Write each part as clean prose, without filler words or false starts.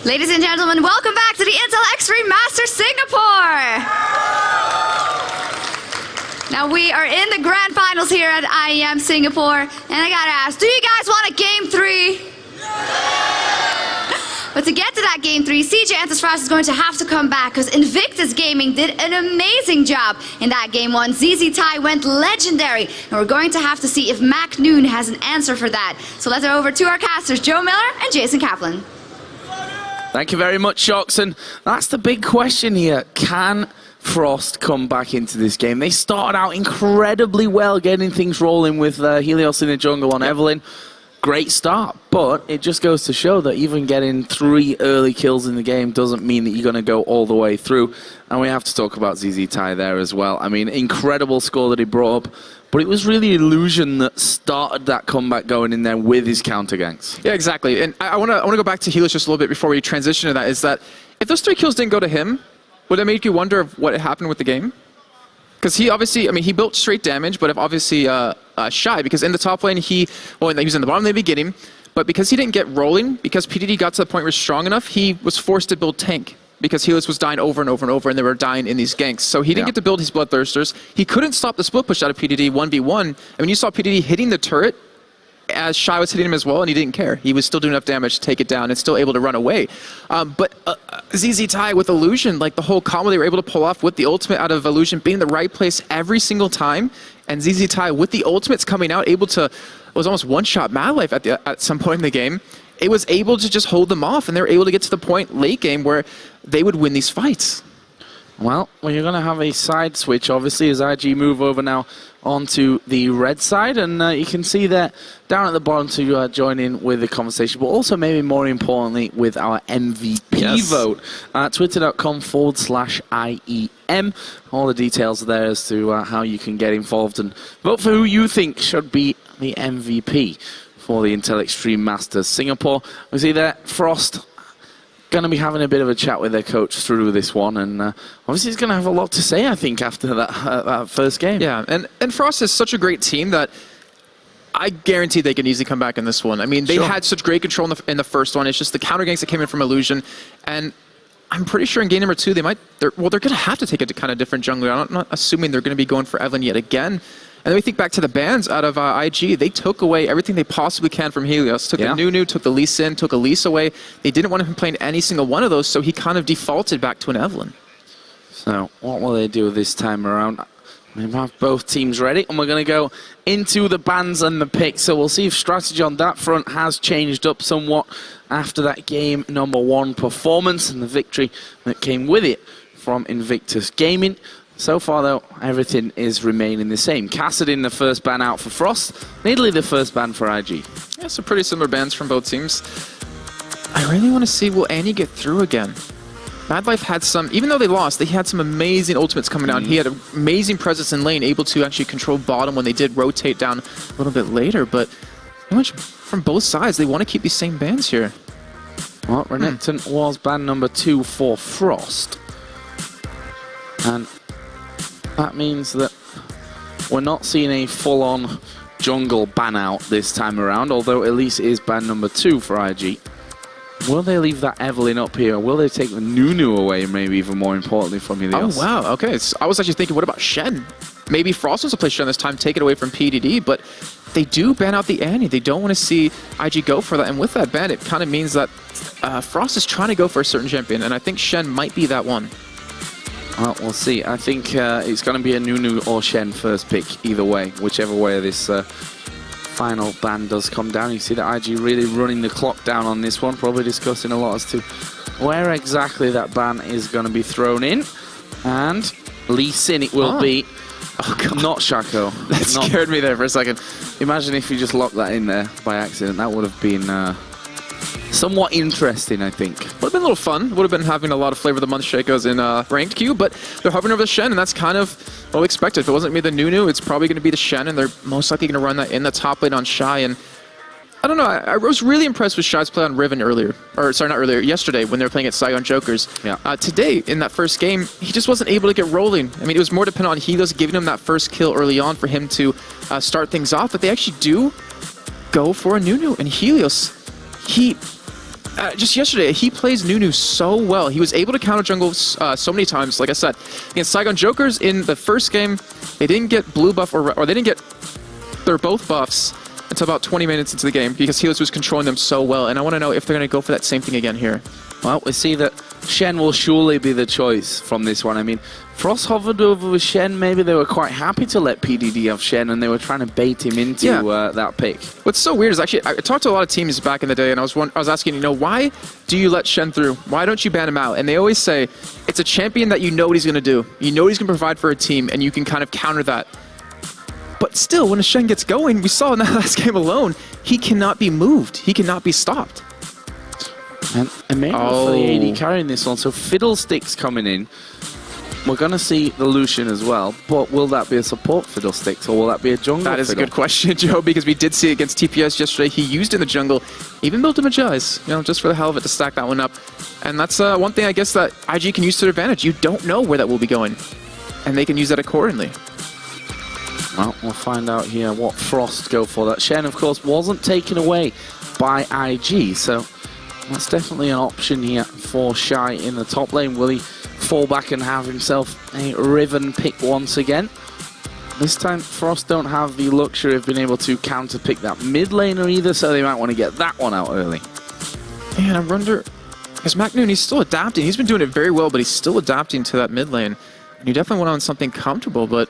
Ladies and gentlemen, welcome back to the Intel Extreme Masters Singapore. Now we are in the grand finals here at IEM Singapore, and I gotta ask, do you guys want a game 3? But to get to that game 3, CJ Entus Frost is going to have to come back because Invictus Gaming did an amazing job in that game 1. ZZ Tai went legendary, and we're going to have to see if Mac Noon has an answer for that. So let's head over to our casters, Joe Miller and Jason Kaplan. Thank you very much, Shocks, and that's the big question here. Can Frost come back into this game? They started out incredibly well, getting things rolling with Helios in the jungle on Evelyn. Great start, but it just goes to show that even getting 3 early kills in the game doesn't mean that you're going to go all the way through. And we have to talk about ZZ Tai there as well. I mean, incredible score that he brought up, but it was really Illusion that started that comeback going in there with his counter ganks. Yeah, exactly. And I want to go back to Helios just a little bit before we transition to that, is that if those 3 kills didn't go to him, would it make you wonder of what happened with the game? Because he obviously, I mean, he built straight damage, but if obviously Shy, because in the top lane, he was in the bottom lane beginning, but because he didn't get rolling, because PDD got to the point where he was strong enough, he was forced to build tank, because Helios was dying over and over and over, and they were dying in these ganks. So he didn't get to build his Bloodthirsters. He couldn't stop the split push out of PDD 1v1. I mean, you saw PDD hitting the turret as Shy was hitting him as well, and he didn't care. He was still doing enough damage to take it down and still able to run away. But ZZ Tai with Illusion, like the whole combo they were able to pull off with the ultimate out of Illusion, being in the right place every single time, and ZZ Tai with the ultimates coming out, able to, it was almost one-shot Mad Life at some point in the game. It was able to just hold them off, and they were able to get to the point late game where they would win these fights. Well, you're going to have a side switch, obviously, as IG move over now onto the red side. And you can see that down at the bottom to join in with the conversation, but also maybe more importantly with our MVP vote. Twitter.com/IEM. All the details there as to how you can get involved and vote for who you think should be the MVP for the Intel Extreme Masters Singapore. We see that Frost going to be having a bit of a chat with their coach through this one, and obviously he's going to have a lot to say, I think, after that first game. Yeah, and Frost is such a great team that I guarantee they can easily come back in this one. I mean, they had such great control in the first one. It's just the counter ganks that came in from Illusion, and I'm pretty sure in game number 2 they're going to have to take a kind of different jungler. I'm not assuming they're going to be going for Evelyn yet again. And then we think back to the bans out of IG. They took away everything they possibly can from Helios. Took the Nunu, took the Lee Sin, took Elise away. They didn't want him playing any single one of those, so he kind of defaulted back to an Evelyn. So what will they do this time around? We have both teams ready, and we're going to go into the bans and the picks. So we'll see if strategy on that front has changed up somewhat after that game number 1 performance and the victory that came with it from Invictus Gaming. So far, though, everything is remaining the same. Cassidy in the first ban out for Frost, Needley the first ban for IG. Yeah, so pretty similar bans from both teams. I really want to see, will Annie get through again? Mad Life had some, even though they lost, they had some amazing ultimates coming out. He had an amazing presence in lane, able to actually control bottom when they did rotate down a little bit later. But pretty much from both sides, they want to keep these same bans here. Well, Renekton was ban number 2 for Frost. And that means that we're not seeing a full-on jungle ban out this time around, although Elise is ban number 2 for IG. Will they leave that Evelyn up here? Will they take the Nunu away, maybe even more importantly, from Helios? Oh, wow. Okay. So I was actually thinking, what about Shen? Maybe Frost was to play Shen this time, take it away from PDD, but they do ban out the Annie. They don't want to see IG go for that, and with that ban, it kind of means that Frost is trying to go for a certain champion, and I think Shen might be that one. Well, we'll see. I think it's going to be a Nunu or Shen first pick, either way, whichever way this final ban does come down. You see that IG really running the clock down on this one, probably discussing a lot as to where exactly that ban is going to be thrown in. And Lee Sin it will be, not Shaco. That scared me there for a second. Imagine if you just locked that in there by accident. That would have been somewhat interesting, I think. Would have been a little fun. Would have been having a lot of Flavor of the Month Shakos in ranked queue, but they're hovering over the Shen, and that's kind of what we expected. If it wasn't me, the Nunu, it's probably going to be the Shen, and they're most likely going to run that in the top lane on Shy. And I don't know, I was really impressed with Shy's play on Riven earlier. Or, sorry, not earlier, yesterday when they were playing at Saigon Jokers. Yeah. Today, in that first game, he just wasn't able to get rolling. I mean, it was more dependent on Helios giving him that first kill early on for him to start things off, but they actually do go for a Nunu. And Helios, Just yesterday, he plays Nunu so well. He was able to counter jungle so many times. Like I said, against Saigon Jokers in the first game, they didn't get blue buff or they didn't get their both buffs until about 20 minutes into the game because Helios was controlling them so well. And I want to know if they're going to go for that same thing again here. Well, we see that Shen will surely be the choice from this one. I mean, Frost hovered over with Shen. Maybe they were quite happy to let PDD have Shen, and they were trying to bait him into that pick. What's so weird is actually, I talked to a lot of teams back in the day, and I was asking, why do you let Shen through? Why don't you ban him out? And they always say, it's a champion that you know what he's going to do. You know what he's going to provide for a team, and you can kind of counter that. But still, when a Shen gets going, we saw in that last game alone, he cannot be moved. He cannot be stopped. And maybe for the AD carrying this one, so Fiddlesticks coming in. We're going to see the Lucian as well, but will that be a support Fiddlesticks or will that be a jungle That is Fiddle? a good question, Joe, because we did see it against TPS yesterday. He used in the jungle, even built him a Juzz, just for the hell of it to stack that one up. And that's one thing I guess that IG can use to their advantage. You don't know where that will be going, and they can use that accordingly. Well, we'll find out here what Frost go for. That Shen, of course, wasn't taken away by IG, so that's definitely an option here for Shy in the top lane. Will he fall back and have himself a Riven pick once again? This time, Frost don't have the luxury of being able to counter-pick that mid laner either, so they might want to get that one out early. And I wonder, because McNoon, he's still adapting. He's been doing it very well, but he's still adapting to that mid lane. And you definitely went on something comfortable, but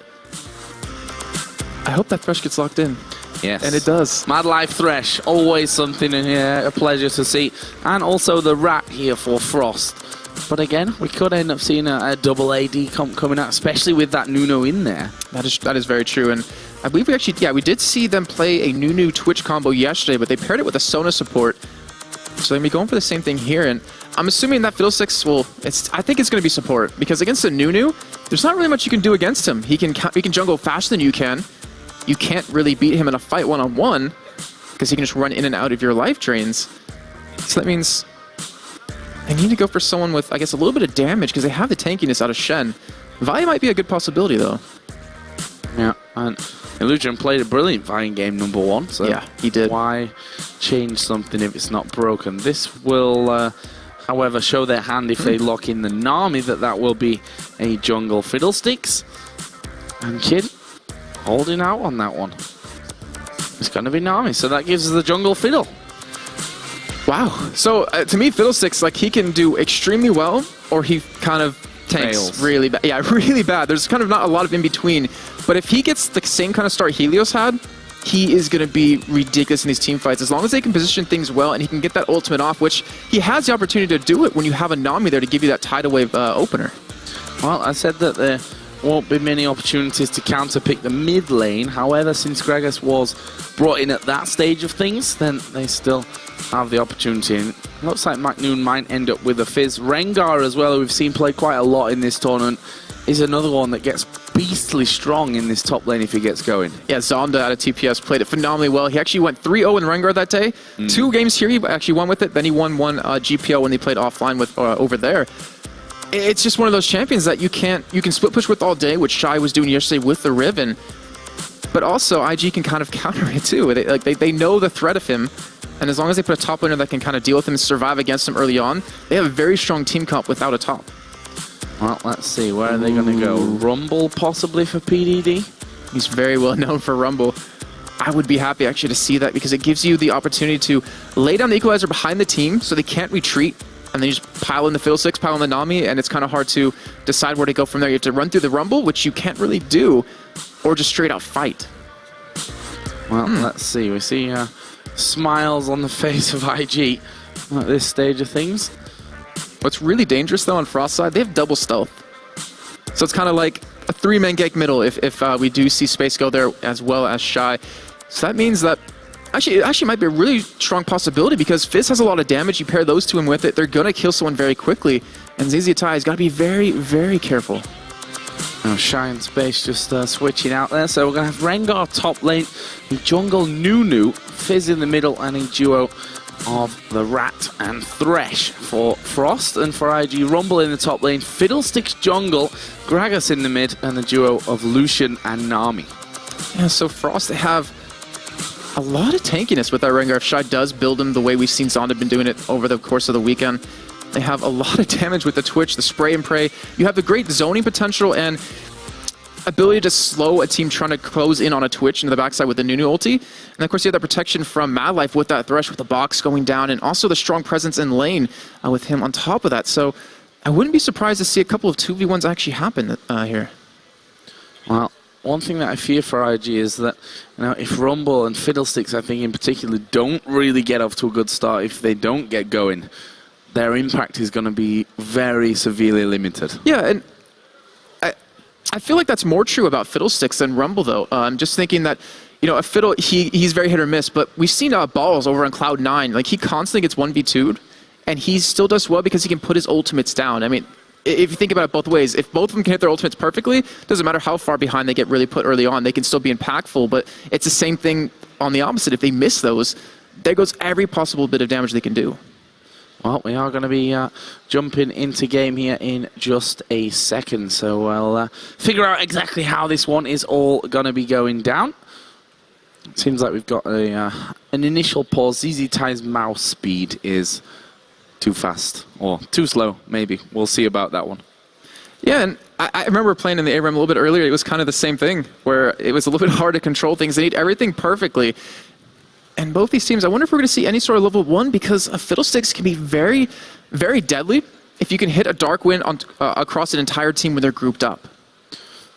I hope that Thresh gets locked in. Yes. And it does. Mad Life Thresh, always something in here, a pleasure to see. And also the Rat here for Frost. But again, we could end up seeing a double AD comp coming out, especially with that Nuno in there. That is very true. And I believe we actually, we did see them play a Nunu Twitch combo yesterday, but they paired it with a Sona support. So they're going to be going for the same thing here. And I'm assuming that Fiddlesticks will, I think it's going to be support. Because against a Nunu, there's not really much you can do against him. He can jungle faster than you can. You can't really beat him in a fight one-on-one because he can just run in and out of your life drains. So that means I need to go for someone with, I guess, a little bit of damage because they have the tankiness out of Shen. Vi might be a good possibility, though. Yeah, and Illusion played a brilliant Vi in game number 1. So yeah, he did. Why change something if it's not broken? This will, however, show their hand if they lock in the Nami that will be a jungle Fiddlesticks. And Kid holding out on that one. It's going to be Nami, so that gives us the jungle Fiddle. Wow. So to me, Fiddlesticks, like, he can do extremely well, or he kind of tanks Fails. really bad. Yeah, really bad. There's kind of not a lot of in between. But if he gets the same kind of start Helios had, he is going to be ridiculous in these team fights. As long as they can position things well and he can get that ultimate off, which he has the opportunity to do it when you have a Nami there to give you that tidal wave opener. Well, I said that there won't be many opportunities to counter-pick the mid lane. However, since Gragas was brought in at that stage of things, then they still have the opportunity. And it looks like McNoon might end up with a Fizz. Rengar as well, who we've seen play quite a lot in this tournament, is another one that gets beastly strong in this top lane if he gets going. Yeah, Zonda out of TPS played it phenomenally well. He actually went 3-0 in Rengar that day. 2 games here, he actually won with it. Then he won one GPL when they played offline with over there. It's just one of those champions that you can split push with all day, which Shy was doing yesterday with the Riven. But also, IG can kind of counter it too. They know the threat of him, and as long as they put a top laner that can kind of deal with him and survive against him early on, they have a very strong team comp without a top. Well, let's see, where are they going to go? Rumble possibly for PDD? He's very well known for Rumble. I would be happy actually to see that because it gives you the opportunity to lay down the equalizer behind the team so they can't retreat. And then you just pile in the Fiddlesticks, pile in the Nami, and it's kind of hard to decide where to go from there. You have to run through the Rumble, which you can't really do, or just straight out fight. Well, let's see. We see smiles on the face of IG at this stage of things. What's really dangerous, though, on Frost side, they have double stealth. So it's kind of like a 3-man gank middle if we do see Space go there as well as Shy. So that means that it actually might be a really strong possibility because Fizz has a lot of damage. You pair those two in with it, they're going to kill someone very quickly. And ZZ Tai has got to be very, very careful. Now Shy and Space just switching out there. So we're going to have Rengar top lane, the jungle Nunu, Fizz in the middle, and a duo of the Rat and Thresh for Frost. And for IG, Rumble in the top lane, Fiddlesticks jungle, Gragas in the mid, and the duo of Lucian and Nami. Yeah, so Frost, they have a lot of tankiness with our Rengar if Shy does build him the way we've seen Zonda been doing it over the course of the weekend. They have a lot of damage with the Twitch, the spray and pray. You have the great zoning potential and ability to slow a team trying to close in on a Twitch into the backside with the Nunu ulti. And of course you have that protection from Mad Life with that Thresh with the box going down, and also the strong presence in lane with him on top of that. So I wouldn't be surprised to see a couple of 2v1s actually happen here. Well, one thing that I fear for IG is that, you know, if Rumble and Fiddlesticks, I think in particular, don't really get off to a good start, if they don't get going, their impact is going to be very severely limited. Yeah, and I feel like that's more true about Fiddlesticks than Rumble, though. I'm just thinking that, you know, a Fiddle, he's very hit or miss, but we've seen Balls over on Cloud9. Like, he constantly gets 1v2'd, and he still does well because he can put his ultimates down. I mean, if you think about it both ways, if both of them can hit their ultimates perfectly, doesn't matter how far behind they get really put early on, they can still be impactful, but it's the same thing on the opposite. If they miss those, there goes every possible bit of damage they can do. Well, we are going to be jumping into game here in just a second, so I'll figure out exactly how this one is all going to be going down. It seems like we've got an initial pause. ZZ Ty's mouse speed is too fast, or too slow, maybe. We'll see about that one. Yeah, and I remember playing in the ARAM a little bit earlier. It was kind of the same thing, where it was a little bit hard to control things. They need everything perfectly. And both these teams, I wonder if we're going to see any sort of level 1, because a Fiddlesticks can be very, very deadly if you can hit a Dark Wind on, across an entire team when they're grouped up.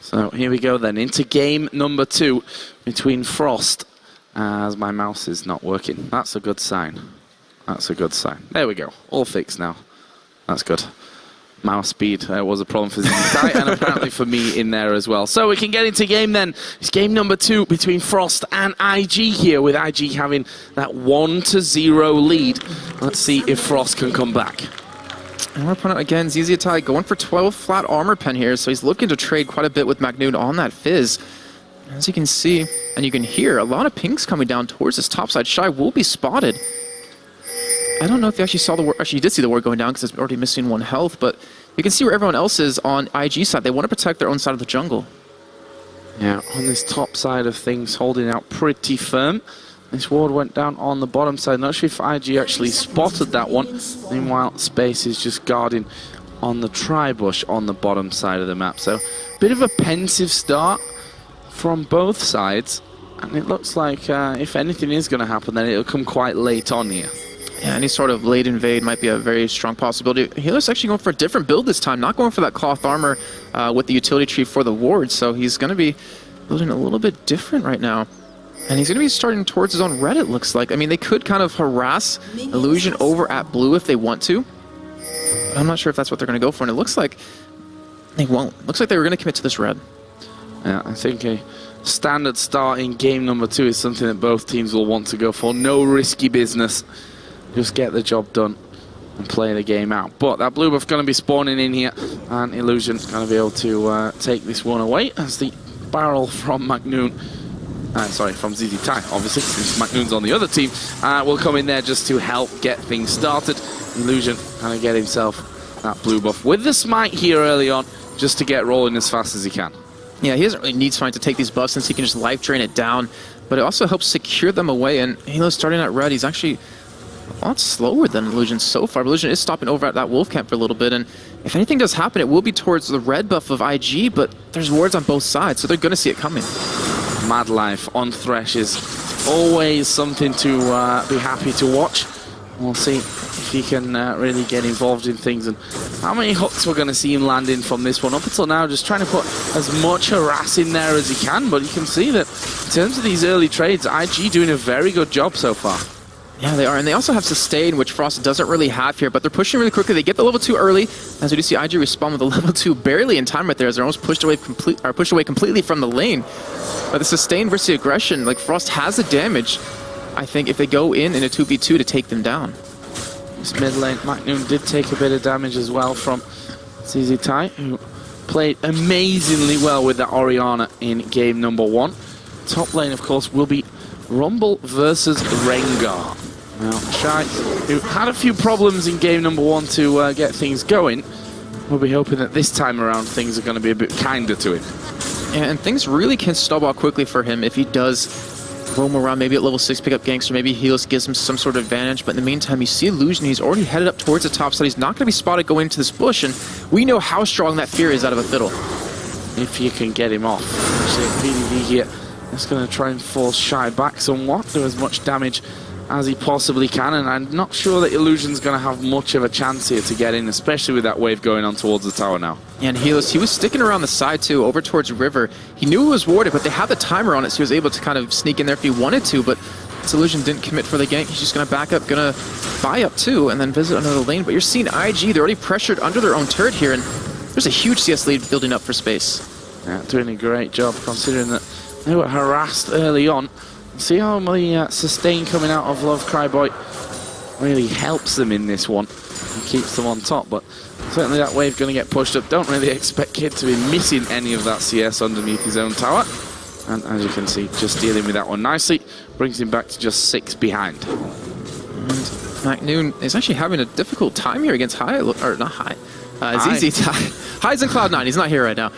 So here we go then, into game number 2 between Frost, as my mouse is not working. That's a good sign. That's a good sign. There we go. All fixed now. That's good. Mouse speed was a problem for ZZ and apparently for me in there as well. So we can get into game then. It's game number 2 between Frost and IG here, with IG having that 1-0 lead. Let's see if Frost can come back. And our opponent again, ZZ Tai, going for 12 flat armor pen here, so he's looking to trade quite a bit with Magnoon on that Fizz. As you can see, and you can hear, a lot of pings coming down towards this top side. Shy will be spotted. I don't know if you actually saw the ward. Actually, you did see the ward going down because it's already missing 1 health, but you can see where everyone else is on IG side. They want to protect their own side of the jungle. Yeah, on this top side of things, holding out pretty firm. This ward went down on the bottom side. Not sure if IG actually spotted that one. Meanwhile, Space is just guarding on the tri-bush on the bottom side of the map. So, a bit of a pensive start from both sides. And it looks like if anything is going to happen, then it'll come quite late on here. Yeah, any sort of late invade might be a very strong possibility. Healer's actually going for a different build this time, not going for that cloth armor with the utility tree for the ward, so he's going to be building a little bit different right now. And he's going to be starting towards his own red, it looks like. I mean, they could kind of harass Illusion over at blue if they want to, but I'm not sure if that's what they're going to go for, and it looks like they won't. Looks like they were going to commit to this red. Yeah, I think a standard start in game number 2 is something that both teams will want to go for. No risky business. Just get the job done and play the game out. But that blue buff going to be spawning in here, and Illusion going to be able to take this one away as the barrel from Magnoon, sorry, from ZZ Tai, obviously, since Magnoon's on the other team, will come in there just to help get things started. Illusion kind of get himself that blue buff with the smite here early on, just to get rolling as fast as he can. Yeah, he doesn't really need smite to take these buffs since he can just life drain it down, but it also helps secure them away, and Halo's starting at red. He's actually a lot slower than Illusion so far. Illusion is stopping over at that wolf camp for a little bit, and if anything does happen, it will be towards the red buff of IG, but there's wards on both sides, so they're going to see it coming. Mad Life on Thresh is always something to be happy to watch. We'll see if he can really get involved in things, and how many hooks we're going to see him landing from this one. Up until now, just trying to put as much harass in there as he can, but you can see that in terms of these early trades, IG doing a very good job so far. Yeah, they are, and they also have Sustain, which Frost doesn't really have here, but they're pushing really quickly. They get the level 2 early, as we do see IG respond with a level 2 barely in time right there, as they're almost pushed away completely from the lane. But the Sustain versus the aggression, like Frost has the damage, I think, if they go in a 2v2 to take them down. This mid lane, Magnoon did take a bit of damage as well from ZZ Tai, who played amazingly well with that Orianna in game number 1. Top lane, of course, will be Rumble versus Rengar. Now, Shy, who had a few problems in game number 1 to get things going, we'll be hoping that this time around things are going to be a bit kinder to him. Yeah, and things really can snowball quickly for him if he does roam around, maybe at level 6 pick up ganks, or maybe Helios gives him some sort of advantage. But in the meantime, you see Illusion, he's already headed up towards the top side. He's not going to be spotted going into this bush, and we know how strong that fear is out of a Fiddle. If you can get him off. Actually, PDD here is going to try and force Shy back somewhat, do as much damage as he possibly can, and I'm not sure that Illusion's going to have much of a chance here to get in, especially with that wave going on towards the tower now. Yeah, and Helios, he was sticking around the side too, over towards River. He knew it was warded, but they had the timer on it, so he was able to kind of sneak in there if he wanted to, but Illusion didn't commit for the gank. He's just going to back up, going to buy up too, and then visit another lane. But you're seeing IG, they're already pressured under their own turret here, and there's a huge CS lead building up for space. Yeah, doing a great job considering that they were harassed early on. See how the sustain coming out of Love Cryboy really helps them in this one and keeps them on top, but certainly that wave going to get pushed up. Don't really expect Kid to be missing any of that CS underneath his own tower, and as you can see, just dealing with that one nicely, brings him back to just 6 behind. And McNoon is actually having a difficult time here against High, or not High, ZZ Tie. High's in Cloud9, he's not here right now.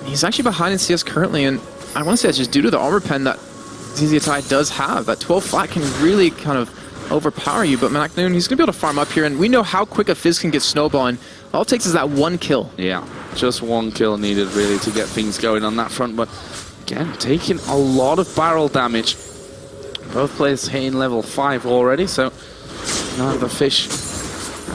He's actually behind in CS currently, and I want to say it's just due to the armor pen that ZZ Tie does have. That 12 flat can really kind of overpower you, but McNoon, he's going to be able to farm up here, and we know how quick a Fizz can get snowballing. All it takes is that one kill. Yeah, just one kill needed really to get things going on that front, but again, taking a lot of barrel damage. Both players hitting level 5 already, so now the fish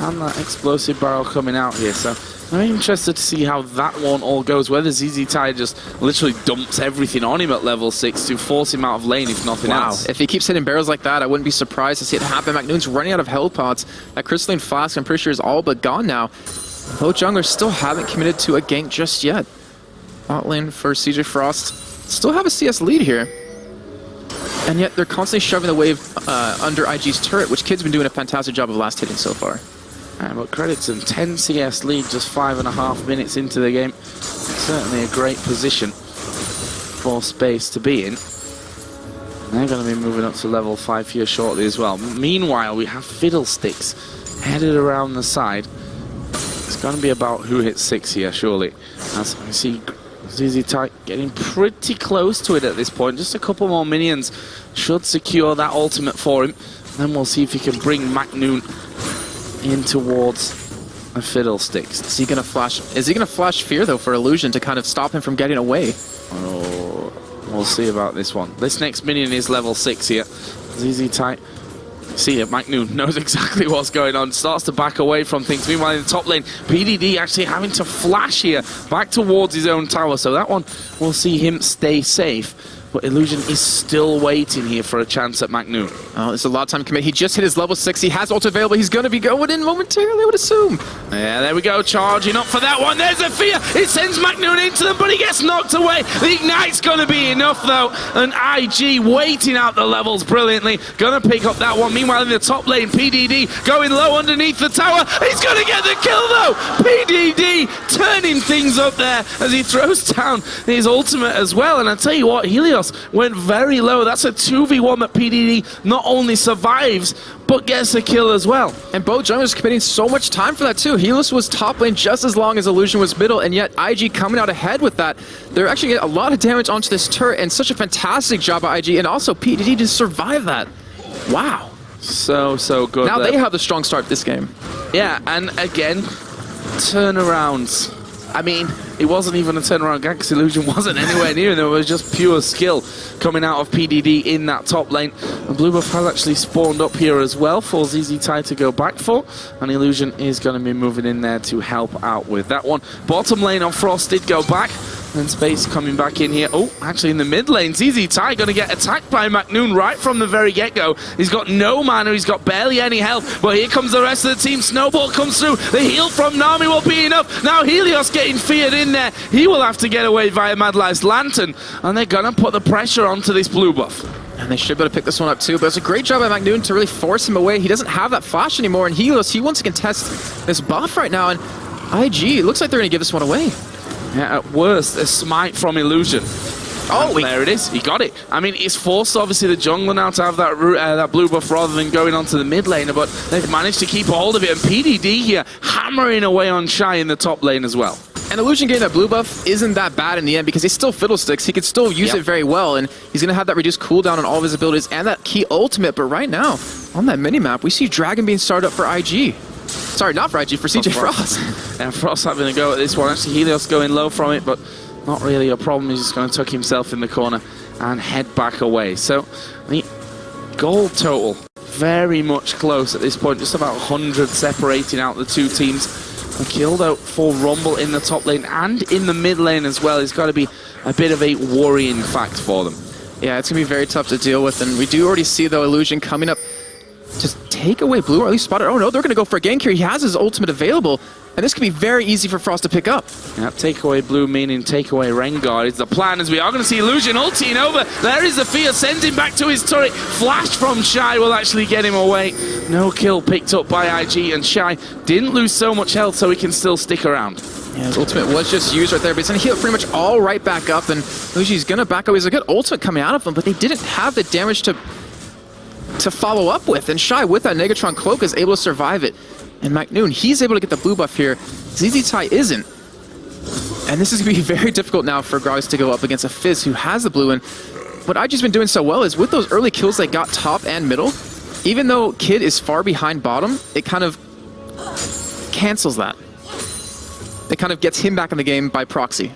and that explosive barrel coming out here, so I'm interested to see how that one all goes, whether ZZ Tie just literally dumps everything on him at level 6 to force him out of lane, if nothing else. If he keeps hitting barrels like that, I wouldn't be surprised to see it happen. McNoon's running out of health pots. That Crystalline Flask, I'm pretty sure, is all but gone now. Both junglers still haven't committed to a gank just yet. Bot lane for CJ Frost still have a CS lead here. And yet they're constantly shoving the wave under IG's turret, which Kid's been doing a fantastic job of last hitting so far. But credit to them, 10 CS lead just 5.5 minutes into the game. Certainly a great position for Space to be in. They're going to be moving up to level 5 here shortly as well. Meanwhile, we have Fiddlesticks headed around the side. It's going to be about who hits 6 here, surely. As I see ZZ Tie getting pretty close to it at this point. Just a couple more minions should secure that ultimate for him. Then we'll see if he can bring McNoon in towards a Fiddlesticks. Is he gonna flash Fear though for Illusion to kind of stop him from getting away? Oh, we'll see about this one. This next minion is level 6 here. ZZ Tie. See it, McNoon knows exactly what's going on, starts to back away from things. Meanwhile, in the top lane, PDD actually having to flash here back towards his own tower, so that one will see him stay safe. But Illusion is still waiting here for a chance at McNoon. Oh, there's a lot of time to commit. He just hit his level 6. He has ult available. He's going to be going in momentarily, I would assume. Yeah, there we go. Charging up for that one. There's a fear. It sends McNoon into them, but he gets knocked away. The Ignite's going to be enough, though. And IG waiting out the levels brilliantly. Going to pick up that one. Meanwhile, in the top lane, PDD going low underneath the tower. He's going to get the kill, though. PDD turning things up there as he throws down his ultimate as well. And I tell you what, Helios went very low. That's a 2v1 that PDD not only survives, but gets a kill as well. And both junglers committing so much time for that too. Helios was top lane just as long as Illusion was middle, and yet IG coming out ahead with that. They're actually getting a lot of damage onto this turret, and such a fantastic job by IG, and also PDD to survive that. Wow. So good. Now they have the strong start this game. Yeah, and again, turnarounds. I mean, it wasn't even a turnaround gank because Illusion wasn't anywhere near, and there was just pure skill coming out of PDD in that top lane. And Blue Buff has actually spawned up here as well for ZZ Tie to go back for, and Illusion is going to be moving in there to help out with that one. Bottom lane on Frost did go back, and Space coming back in here. Oh, actually in the mid lane, ZZ Tie going to get attacked by McNoon right from the very get-go. He's got no mana, he's got barely any health, but here comes the rest of the team. Snowball comes through, the heal from Nami will be enough. Now Helios getting feared in there. He will have to get away via Mad Life's Lantern, and they're going to put the pressure onto this Blue Buff. And they should be able to pick this one up too, but it's a great job by McNoon to really force him away. He doesn't have that flash anymore, and Helios, he wants to contest this buff right now, and IG, it looks like they're going to give this one away. Yeah, at worst, a smite from Illusion. Oh, there it is. He got it. I mean, it's forced, obviously, the jungler now to have that blue buff rather than going onto the mid laner, but they've managed to keep a hold of it, and PDD here hammering away on Shy in the top lane as well. And Illusion getting that blue buff isn't that bad in the end because he's still Fiddlesticks. He could still use it very well, and he's going to have that reduced cooldown on all of his abilities and that key ultimate. But right now, on that minimap, we see Dragon being started up for IG. Sorry, not for IG, for CJ Frost. Yeah, Frost having a go at this one. Actually, Helios going low from it, but not really a problem. He's just going to tuck himself in the corner and head back away. So, the gold total, very much close at this point. Just about 100 separating out the two teams. A kill though for Rumble in the top lane and in the mid lane as well. It's got to be a bit of a worrying fact for them. Yeah, it's going to be very tough to deal with, and we do already see, though, Illusion coming up. Just take away blue, or at least spot it. Oh no, they're going to go for a gank here. He has his ultimate available, and this could be very easy for Frost to pick up. Yep, take away blue meaning take away Rengar is the plan, as we are going to see Illusion ulting over. There is the fear, sending back to his turret. Flash from Shy will actually get him away. No kill picked up by IG, and Shy didn't lose so much health, so he can still stick around. Yeah, his ultimate was just used right there, but it's going to heal pretty much all right back up, and Illusion's going to back up. He's a good ultimate coming out of him, but they didn't have the damage to follow up with, and Shy with that Negatron cloak is able to survive it. And McNoon, he's able to get the blue buff here. ZZ Tai isn't. And this is going to be very difficult now for Gragas to go up against a Fizz who has the blue. And what IG's been doing so well is with those early kills they got top and middle, even though Kid is far behind bottom, it kind of cancels that. It kind of gets him back in the game by proxy.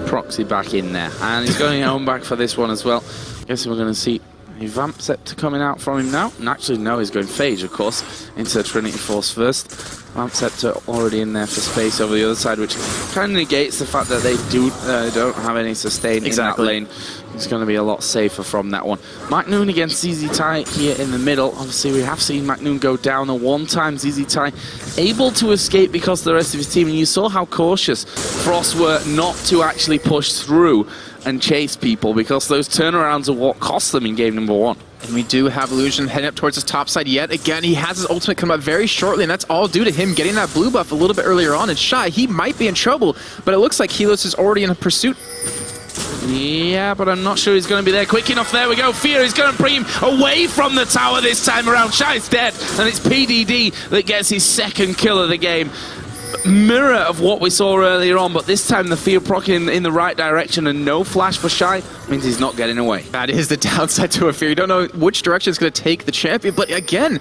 Proxy back in there. And he's going home back for this one as well. Guessing we're going to see a Vamp Scepter coming out from him now. And actually, no, he's going Phage, of course, into Trinity Force first. Vamp Scepter already in there for space over the other side, which kind of negates the fact that they don't have any sustain in that lane. It's going to be a lot safer from that one. McNoon against ZZ Tai here in the middle. Obviously, we have seen McNoon go down the one time. ZZ Tai able to escape because of the rest of his team. And you saw how cautious Frost were not to actually push through and chase people, because those turnarounds are what cost them in game number one. And we do have Illusion heading up towards his top side yet again. He has his ultimate come up very shortly, and that's all due to him getting that blue buff a little bit earlier on. And Shy, he might be in trouble, but it looks like Helios is already in pursuit. Yeah, but I'm not sure he's going to be there quick enough. There we go. Fear is going to bring him away from the tower this time around. Shy's dead, and it's PDD that gets his second kill of the game. Mirror of what we saw earlier on, but this time the Fear proc in the right direction, and no flash for Shy means he's not getting away. That is the downside to a Fear. You don't know which direction it's going to take the champion, but again,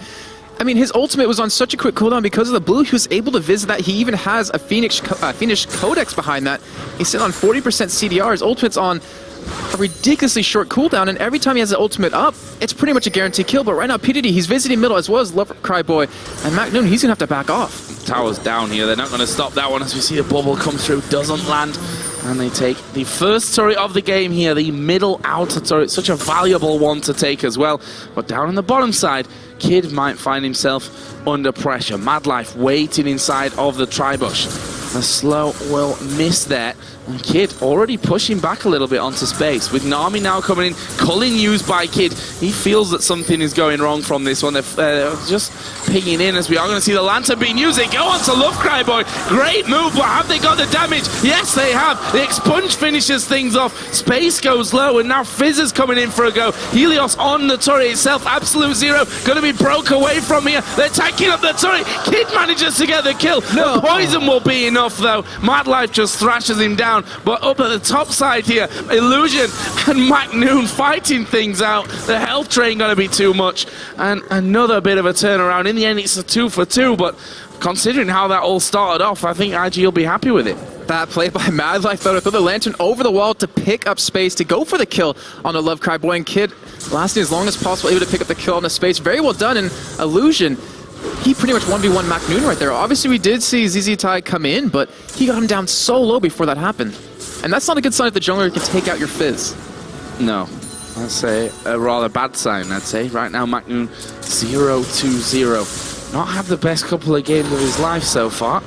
I mean, his ultimate was on such a quick cooldown because of the blue. He was able to visit that. He even has a Phoenix Codex behind that. He's sitting on 40% CDR. His ultimate's on a ridiculously short cooldown, and every time he has the ultimate up, it's pretty much a guaranteed kill. But right now, PDD, he's visiting middle as well as Love Cry Boy, and McNoon, he's going to have to back off. Tower's down here. They're not going to stop that one as we see the bubble come through. Doesn't land. And they take the first turret of the game here, the middle outer turret. Such a valuable one to take as well. But down on the bottom side, Kid might find himself under pressure. Madlife waiting inside of the Tribush. The slow will miss there. And Kid already pushing back a little bit onto space. With Nami now coming in, culling used by Kid. He feels that something is going wrong from this one. They're just pinging in as we are going to see the Lantern being used. They go on to Love Cry Boy. Great move, but have they got the damage? Yes, they have. The Expunge finishes things off. Space goes low, and now Fizz is coming in for a go. Helios on the turret itself. Absolute Zero going to be broke away from here. They're tanking up the turret. Kid manages to get the kill. No. The poison will be enough, though. Madlife just thrashes him down. But up at the top side here, Illusion and McNoon fighting things out. The health drain going to be too much. And another bit of a turnaround. In the end, it's a 2 for 2, but considering how that all started off, I think IG will be happy with it. That play by Madlife, though, to throw the Lantern over the wall to pick up space, to go for the kill on the Love Cry Boy, and Kid lasting as long as possible, able to pick up the kill on the space. Very well done, and Illusion, he pretty much 1v1 McNoon right there. Obviously, we did see ZZ Tai come in, but he got him down so low before that happened. And that's not a good sign if the jungler can take out your Fizz. No. I'd say a rather bad sign, I'd say. Right now, McNoon 0-2-0. Not had the best couple of games of his life so far.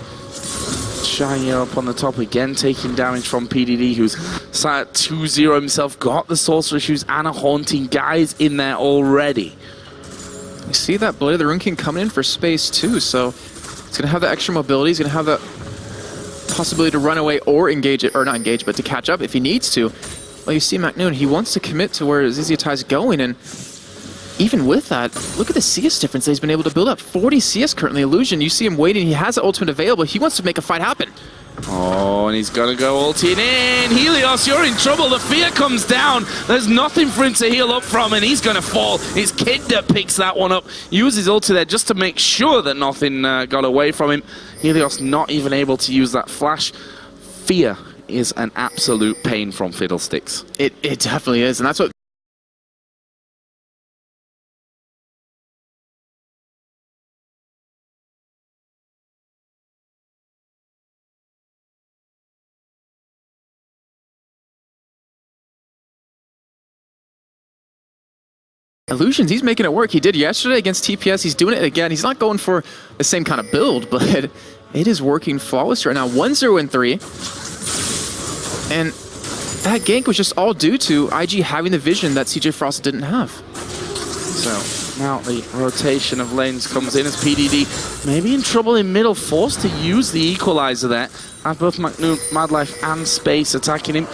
Shiny up on the top again, taking damage from PDD, who's sat at 2-0 himself. Got the Sorcerer Shoes and a Haunting guys in there already. You see that Blade of the Rune King coming in for space too, so it's going to have the extra mobility. He's going to have the possibility to run away or engage it, or not engage, but to catch up if he needs to. Well, you see McNoon, he wants to commit to where ZZ Tai's going, and even with that, look at the CS difference that he's been able to build up. 40 CS currently. Illusion, you see him waiting, he has the ultimate available, he wants to make a fight happen. Oh, and he's gonna go ulting in. Helios, you're in trouble. The fear comes down. There's nothing for him to heal up from, and he's gonna fall. It's Kid that picks that one up. Uses ulti there just to make sure that nothing got away from him. Helios not even able to use that flash. Fear is an absolute pain from Fiddlesticks. It definitely is, and that's what Illusions, he's making it work. He did yesterday against TPS. He's doing it again. He's not going for the same kind of build, but it is working flawless right now. 1-0-3. And that gank was just all due to IG having the vision that CJ Frost didn't have. So now the rotation of lanes comes in as PDD maybe in trouble in middle, forced to use the equalizer there. Have both McNoon, Madlife and Space attacking him.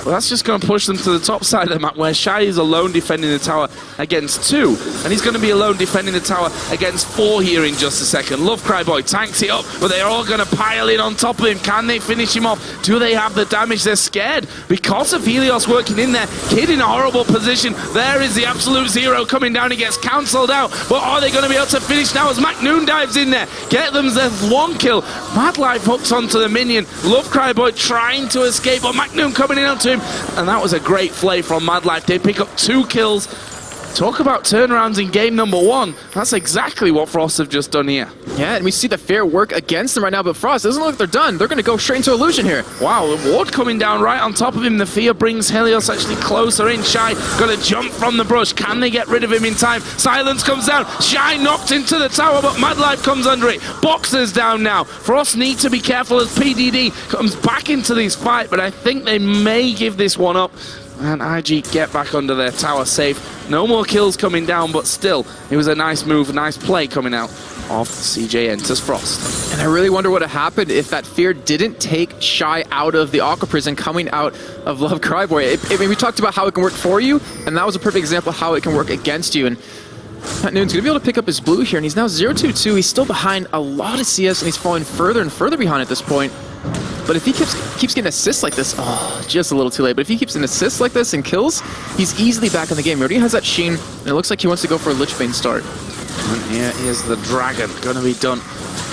Well, that's just going to push them to the top side of the map where Shy is alone defending the tower against 2. And he's going to be alone defending the tower against 4 here in just a second. Love Cry Boy tanks it up, but they're all going to pile in on top of him. Can they finish him off? Do they have the damage? They're scared because of Helios working in there. Kid in a horrible position. There is the absolute zero coming down. He gets cancelled out. But are they going to be able to finish now as McNoon dives in there? Get them their 1 kill. Madlife hooks onto the minion. Love Cry Boy trying to escape, but McNoon coming in onto him. And that was a great play from Madlife. They pick up 2 kills. Talk about turnarounds in game number 1. That's exactly what Frost have just done here. Yeah, and we see the fair work against them right now, but Frost doesn't look like they're done. They're going to go straight into Illusion here. Wow, the ward coming down right on top of him. The fear brings Helios actually closer in. Shy got to jump from the brush. Can they get rid of him in time? Silence comes down. Shy knocked into the tower, but Madlife comes under it. Boxer's down now. Frost need to be careful as PDD comes back into this fight, but I think they may give this one up. And IG get back under their tower safe. No more kills coming down, but still, it was a nice move, a nice play coming out of CJ Entus Frost. And I really wonder what would have happened if that fear didn't take Shy out of the Aqua Prison coming out of Love Cryboy. I mean, we talked about how it can work for you, and that was a perfect example of how it can work against you. And McNoon's going to be able to pick up his blue here, and he's now 0-2-2. He's still behind a lot of CS, and he's falling further and further behind at this point. But if he keeps getting assists like this, oh, just a little too late. But if he keeps an assist like this and kills, he's easily back in the game. He already has that Sheen, and it looks like he wants to go for a Lichbane start. And here is the Dragon, going to be done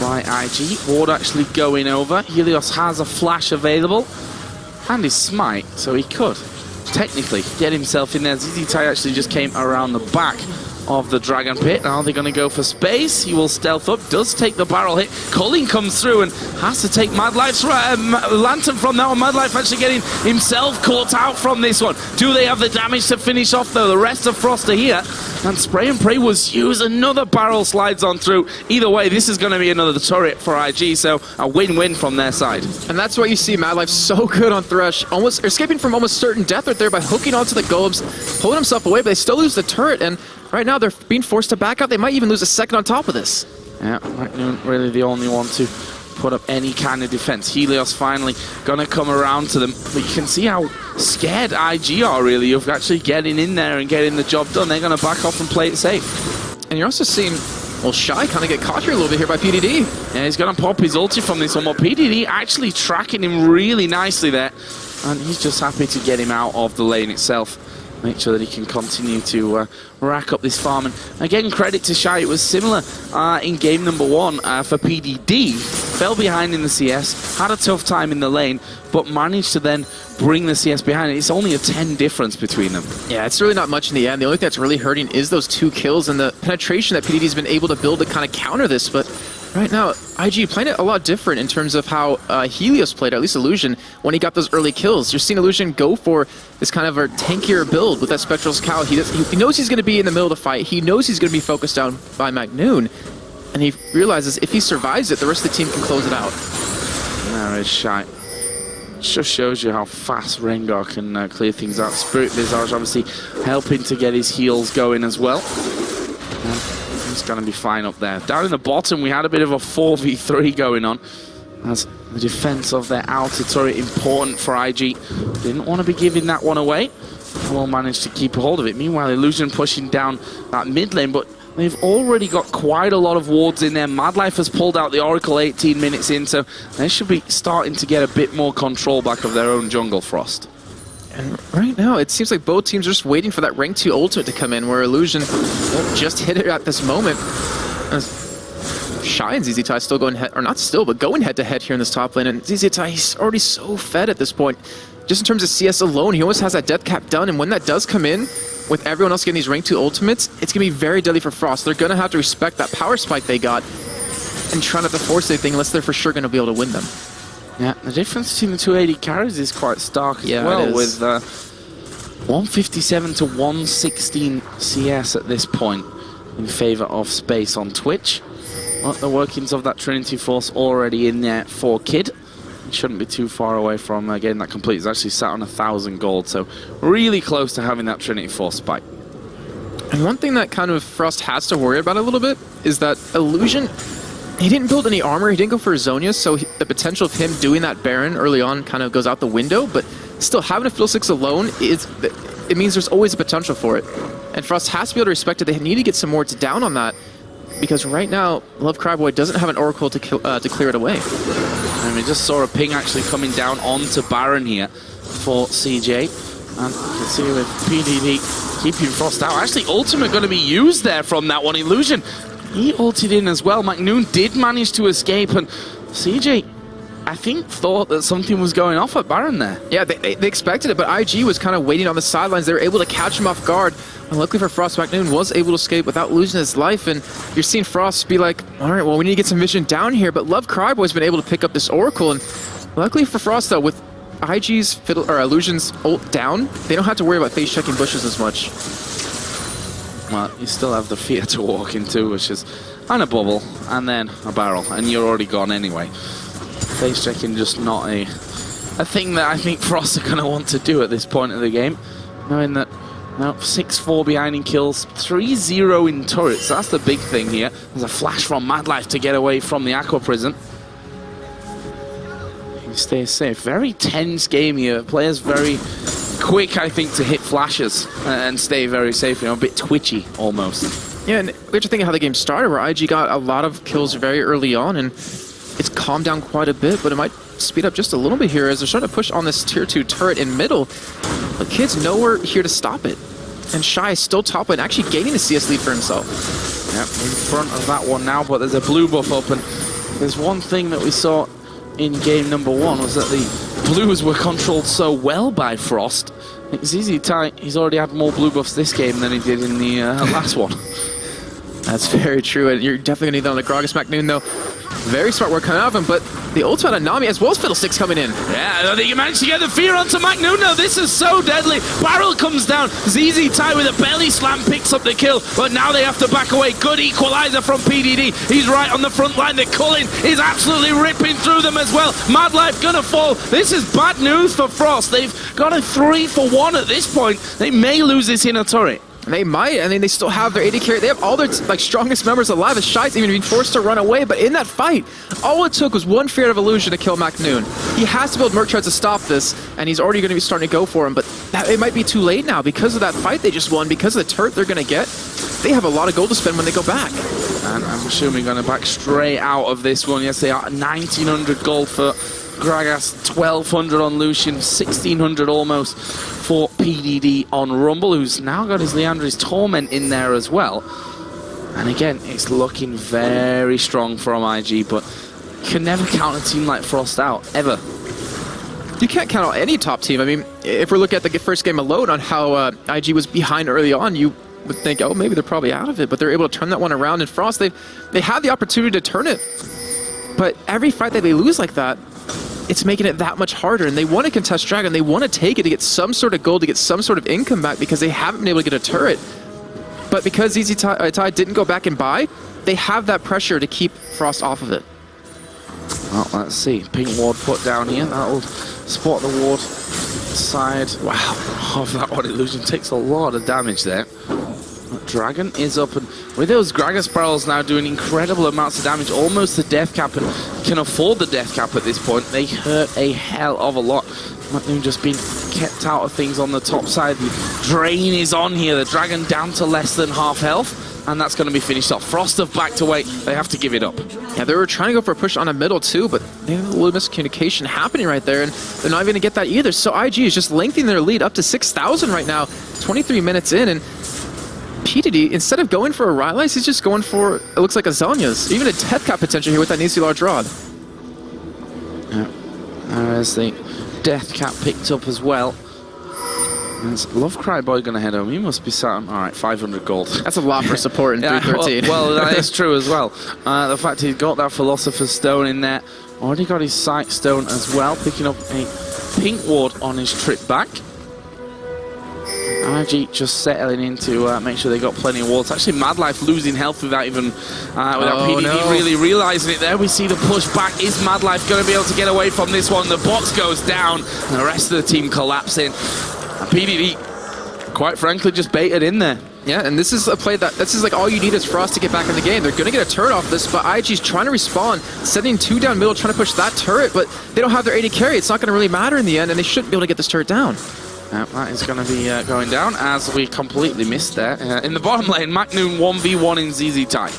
by IG. Ward actually going over. Helios has a flash available, and his smite, so he could technically get himself in there. ZZ Tai actually just came around the back of the Dragon Pit. Now they're going to go for Space. He will stealth up, does take the barrel hit. Culling comes through and has to take Madlife's lantern from that one. Madlife actually getting himself caught out from this one. Do they have the damage to finish off though? The rest of Frost are here. And Spray and Pray was used. Another barrel slides on through. Either way, this is going to be another turret for IG, so a win-win from their side. And that's why you see Madlife so good on Thresh, almost escaping from almost certain death right there by hooking onto the golems, pulling himself away, but they still lose the turret, and right now they're being forced to back out. They might even lose a second on top of this. Yeah, McNoon really the only one to put up any kind of defense. Helios finally gonna come around to them, but you can see how scared IG are really of actually getting in there and getting the job done. They're gonna back off and play it safe. And you're also seeing, well, Shy kind of get caught here a little bit here by PDD. Yeah, he's gonna pop his ulti from this one, but PDD actually tracking him really nicely there, and he's just happy to get him out of the lane itself. Make sure that he can continue to rack up this farm. And again, credit to Shy. It was similar in game number 1 for PDD. Fell behind in the CS, had a tough time in the lane, but managed to then bring the CS behind. It's only a 10 difference between them. Yeah, it's really not much in the end. The only thing that's really hurting is those 2 kills and the penetration that PDD's been able to build to kind of counter this. But right now, IG playing it a lot different in terms of how Helios played, or at least Illusion, when he got those early kills. You're seeing Illusion go for this kind of a tankier build with that Spectral's Cowl. He knows he's going to be in the middle of the fight. He knows he's going to be focused down by McNoon. And he realizes if he survives it, the rest of the team can close it out. There is Shy. Just shows you how fast Rengar can clear things out. Spirit Visage obviously helping to get his heals going as well. He's going to be fine up there. Down in the bottom, we had a bit of a 4v3 going on, as the defense of their outer turret important for IG. Didn't want to be giving that one away. Will manage to keep a hold of it. Meanwhile, Illusion pushing down that mid lane, but they've already got quite a lot of wards in there. Madlife has pulled out the Oracle 18 minutes in, so they should be starting to get a bit more control back of their own jungle, Frost. And right now, it seems like both teams are just waiting for that rank 2 ultimate to come in, where Illusion won't just hit it at this moment. Shy and ZZ Tai still going head, or not still, but going head-to-head here in this top lane. And ZZ Tai, he's already so fed at this point. Just in terms of CS alone, he almost has that death cap done, and when that does come in, with everyone else getting these rank 2 ultimates, it's going to be very deadly for Frost. They're going to have to respect that power spike they got and try not to force anything unless they're for sure going to be able to win them. Yeah, the difference between the 280 carries is quite stark as well, with 157 to 116 CS at this point in favor of Space on Twitch. Well, the workings of that Trinity Force already in there for Kid. He shouldn't be too far away from getting that complete. He's actually sat on 1,000 gold, so really close to having that Trinity Force spike. And one thing that kind of Frost has to worry about a little bit is that Illusion, he didn't build any armor, he didn't go for Zhonya, so the potential of him doing that Baron early on kind of goes out the window, but still having a Fiddlesticks alone, it means there's always a potential for it. And Frost has to be able to respect it. They need to get some wards down on that, because right now, Love Cryboy doesn't have an Oracle to clear it away. And we just saw a ping actually coming down onto Baron here for CJ. And you can see with PDD keeping Frost out. Actually, ultimate going to be used there from that one. Illusion, he ulted in as well. McNoon did manage to escape, and CJ, I think, thought that something was going off at Baron there. Yeah, they expected it, but IG was kind of waiting on the sidelines. They were able to catch him off guard. And luckily for Frost, McNoon was able to escape without losing his life. And you're seeing Frost be like, all right, well, we need to get some vision down here. But Love Cryboy's been able to pick up this Oracle. And luckily for Frost, though, with IG's Illusion's ult down, they don't have to worry about face checking bushes as much. Well, you still have the fear to walk into, which is and a bubble, and then a barrel, and you're already gone anyway. Face checking just not a thing that I think Frost are going to want to do at this point of the game, knowing that now 6-4 behind in kills, 3-0 in turrets. That's the big thing here. There's a flash from Madlife to get away from the Aqua Prison. He stays safe. Very tense game here. Players very quick, I think, to hit flashes and stay very safe. You know, a bit twitchy almost. Yeah, and we have to think of how the game started, where IG got a lot of kills very early on, and it's calmed down quite a bit, but it might speed up just a little bit here as they're starting to push on this tier 2 turret in middle. But Kid's nowhere here to stop it. And Shy is still top lane, actually gaining the CS lead for himself. Yep, in front of that one now, but there's a blue buff open. There's one thing that we saw in game number 1 was that the blues were controlled so well by Frost. It's easy to he's already had more blue buffs this game than he did in the last one. That's very true, and you're definitely going to need that on the Gragas McNoon, though. Very smart work coming out of him, but the ultimate on Nami as well as Fiddlesticks coming in. Yeah, I think he managed to get the fear onto McNoon. Now this is so deadly. Barrel comes down. ZZ Tai with a belly slam picks up the kill, but now they have to back away. Good equalizer from PDD. He's right on the front line. The Cullen is absolutely ripping through them as well. Madlife gonna fall. This is bad news for Frost. They've got a 3-for-1 at this point. They may lose this inner turret. They might. I mean, they still have their AD carry. They have all their strongest members alive. As Shy's even being forced to run away. But in that fight, all it took was one fear of Illusion to kill McNoon. He has to build Merc Treads to stop this, and he's already going to be starting to go for him. But it might be too late now because of that fight they just won, because of the turret they're going to get. They have a lot of gold to spend when they go back. And I'm assuming going to back straight out of this one. Yes, they are 1,900 gold for Gragas, 1,200 on Lucian, 1,600 almost for PDD on Rumble, who's now got his Leandri's Torment in there as well. And again, it's looking very strong from IG, but you can never count a team like Frost out, ever. You can't count out any top team. I mean, if we're looking at the first game alone on how IG was behind early on, you would think, oh, maybe they're probably out of it, but they're able to turn that one around. And Frost, they had the opportunity to turn it, but every fight that they lose like that, it's making it that much harder, and they want to contest Dragon. They want to take it to get some sort of gold, to get some sort of income back, because they haven't been able to get a turret. But because ZZ Tai didn't go back and buy, they have that pressure to keep Frost off of it. Well, let's see. Pink ward put down here. That'll spot the ward side. Wow, of that one. Illusion takes a lot of damage there. Dragon is up, and with those Gragas barrels now doing incredible amounts of damage, almost the death cap, and can afford the death cap at this point. They hurt a hell of a lot. McNoon just being kept out of things on the top side. The drain is on here. The Dragon down to less than half health. and that's going to be finished off. Frost have backed away. They have to give it up. Yeah, they were trying to go for a push on a middle too, but they have a little miscommunication happening right there, and they're not even going to get that either. So IG is just lengthening their lead up to 6,000 right now, 23 minutes in, and PDD, instead of going for a Rylai's, he's just going for, it looks like a Zhonya's. Even a Death Cap potential here with that Nisi large rod. Yeah, there's the Death Cap picked up as well. Is Love Cry Boy going to head home? He must be sat on, all right, 500 gold. That's a lot for support in 313. Well, that is true as well. The fact he's got that Philosopher's Stone in there, already got his Sight Stone as well, picking up a pink ward on his trip back. IG just settling in to make sure they got plenty of wards. Actually, Madlife losing health without even without PDD really realizing it there. We see the push back. Is Madlife going to be able to get away from this one? The box goes down, and the rest of the team collapsing. PDD, quite frankly, just baited in there. Yeah, and this is a play this is like all you need is Frost to get back in the game. They're going to get a turret off this, but IG's trying to respawn, sending 2 down middle, trying to push that turret, but they don't have their AD carry. It's not going to really matter in the end, and they shouldn't be able to get this turret down. That is going to be going down, as we completely missed there. In the bottom lane, Macnoon 1v1 in ZZ Tai.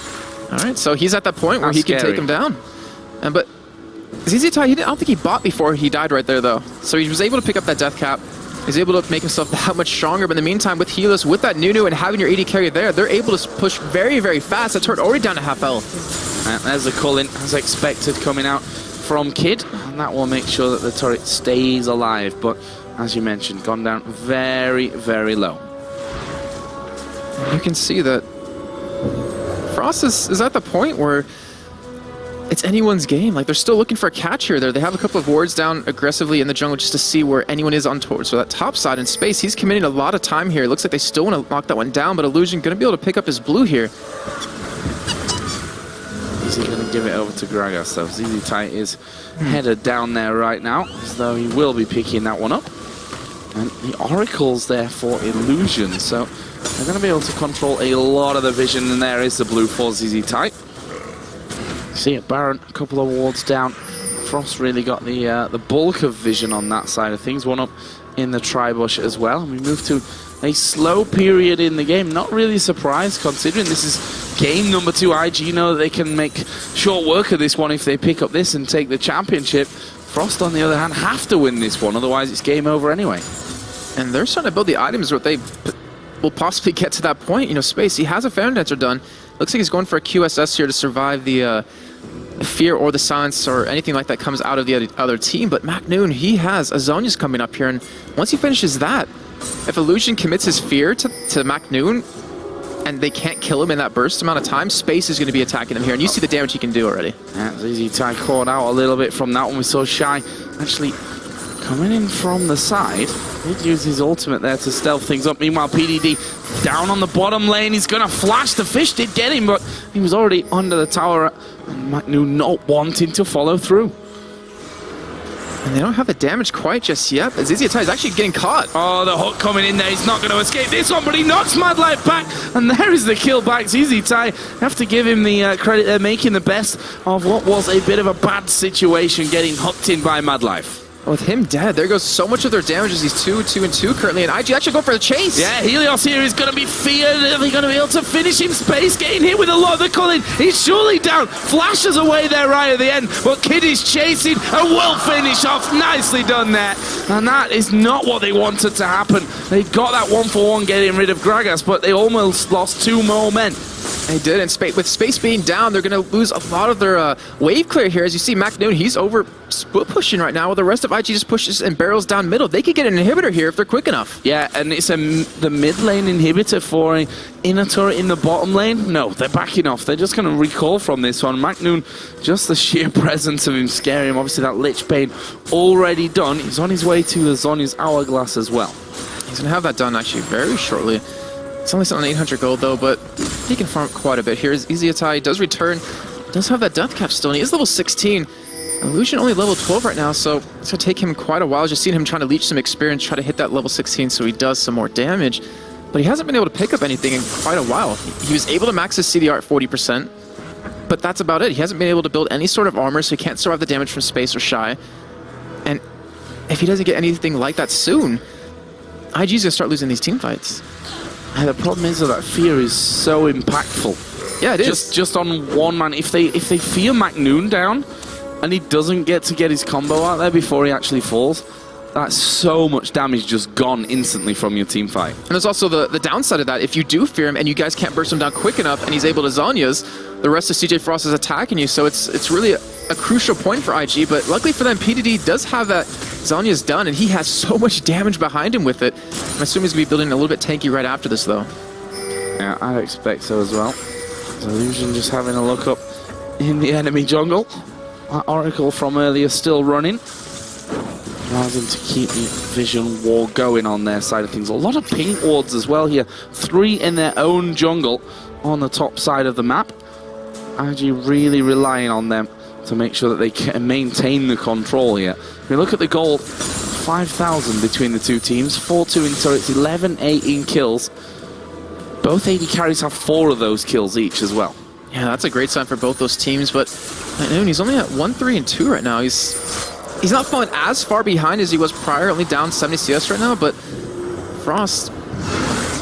All right, so he's at that point where he can take him down. But ZZ Tai, I don't think he bought before he died right there, though. So he was able to pick up that Death Cap. He's able to make himself that much stronger, but in the meantime, with Helios, with that Nunu and having your AD carry there, they're able to push very, very fast. That turret already down to half health. And there's the call-in, as expected, coming out from Kid, and that will make sure that the turret stays alive, but as you mentioned, gone down very, very low. You can see that Frost is at the point where it's anyone's game. Like, they're still looking for a catch here. They have a couple of wards down aggressively in the jungle just to see where anyone is on towards. So that top side in space, he's committing a lot of time here. It looks like they still want to lock that one down, but Illusion going to be able to pick up his blue here. Is he going to give it over to Gragas, though? ZZ Tai is headed down there right now, as though he will be picking that one up. And the Oracle's there for Illusion, so they're going to be able to control a lot of the vision, and there is the blue for ZZ Tai. See it, Baron, a couple of wards down. Frost really got the bulk of vision on that side of things. One up in the Tribush as well. And we move to a slow period in the game. Not really surprised, considering this is game number 2. IG know that they can make short work of this one if they pick up this and take the championship. Frost, on the other hand, have to win this one, otherwise it's game over anyway. And they're starting to build the items where they will possibly get to that point. You know, Space, he has a Phantom Dancer done. Looks like he's going for a QSS here to survive the fear or the silence or anything like that comes out of the other team. But Macnoon, he has a Zhonya's coming up here, and once he finishes that, if Illusion commits his fear to Macnoon and they can't kill him in that burst amount of time, Space is going to be attacking him here, and you see the damage he can do already. Yeah, ZZ Tai caught out a little bit from that one. We saw Shy actually coming in from the side. He'd use his ultimate there to stealth things up. Meanwhile, PDD down on the bottom lane. He's going to flash. The fish did get him, but he was already under the tower. And Macnoon not wanting to follow through. And they don't have the damage quite just yet, but ZZ Tai is actually getting caught. Oh, the hook coming in there. He's not going to escape this one, but he knocks Madlife back. And there is the kill back. ZZ Tai, have to give him the credit. They're making the best of what was a bit of a bad situation, getting hooked in by Madlife. With him dead, there goes so much of their damage as he's 2-2-2 currently, and IG actually go for the chase. Yeah, Helios here is going to be feared. Are they going to be able to finish him? Space getting hit with a lot of the culling. He's surely down. Flashes away there right at the end, but Kid is chasing and will finish off. Nicely done there. And that is not what they wanted to happen. They got that 1-for-1 getting rid of Gragas, but they almost lost 2 more men. They did, and with Space being down, they're going to lose a lot of their wave clear here. As you see, Macnoon, he's over split pushing right now, while the rest of IG just pushes and barrels down middle. They could get an inhibitor here if they're quick enough. Yeah, and it's the mid lane inhibitor for an inner turret in the bottom lane. No, they're backing off. They're just going to recall from this one. Macnoon, just the sheer presence of him scaring him. Obviously, that Lich Bane already done. He's on his way to the Zhonya's Hourglass as well. He's going to have that done actually very shortly. It's only on 800 gold though, but he can farm quite a bit here. ZZ Tai does return, does have that Death Cap still, and he is level 16. Illusion only level 12 right now, so it's going to take him quite a while. Just seeing him trying to leech some experience, try to hit that level 16 so he does some more damage. But he hasn't been able to pick up anything in quite a while. He was able to max his CDR at 40%, but that's about it. He hasn't been able to build any sort of armor, so he can't survive the damage from Space or Shy. And if he doesn't get anything like that soon, IG's going to start losing these team fights. And the problem is that fear is so impactful. Yeah, it is. Just on one man. If they fear McNoon down, and he doesn't get to get his combo out there before he actually falls, that's so much damage just gone instantly from your team fight. And there's also the downside of that. If you do fear him and you guys can't burst him down quick enough and he's able to Zhonya's, the rest of CJ Frost is attacking you. So it's really a crucial point for IG. But luckily for them, PDD does have that Zhonya's done, and he has so much damage behind him with it. I'm assuming he's going to be building a little bit tanky right after this, though. Yeah, I'd expect so as well. Illusion just having a look up in the enemy jungle. That Oracle from earlier still running. Allows him to keep the vision war going on their side of things. A lot of pink wards as well here. 3 in their own jungle on the top side of the map. IG really relying on them to make sure that they can maintain the control here. If we look at the goal, 5,000 between the two teams. 4-2 in turrets, 11-8 in kills. Both AD carries have 4 of those kills each as well. Yeah, that's a great sign for both those teams, but he's only at 1-3-2 right now. He's not falling as far behind as he was prior, only down 70 CS right now, but Frost,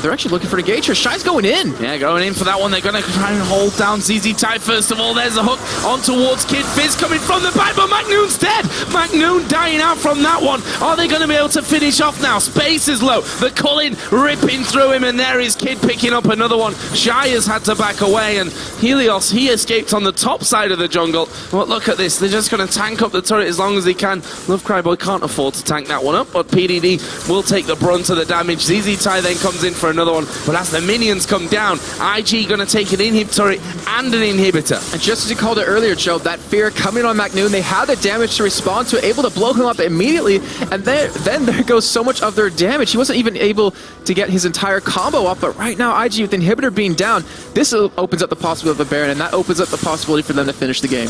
they're actually looking for the engage here. Shy's going in. Yeah, going in for that one. They're going to try and hold down ZZ Tai first of all. There's a hook on towards Kid Fizz coming from the back, but McNoon's dead. McNoon dying out from that one. Are they going to be able to finish off now? Space is low. The Cullen ripping through him, and there is Kid picking up another one. Shy has had to back away, and Helios, he escaped on the top side of the jungle. But look at this. They're just going to tank up the turret as long as they can. Love Cryboy can't afford to tank that one up, but PDD will take the brunt of the damage. ZZ Tai then comes in for another one, but as the minions come down, IG going to take an inhib turret and an inhibitor. And just as you called it earlier, Joe, that fear coming on McNoon, they had the damage to respond to, able to blow him up immediately, and then there goes so much of their damage. He wasn't even able to get his entire combo up, but right now, IG with the inhibitor being down, this opens up the possibility of the Baron, and that opens up the possibility for them to finish the game.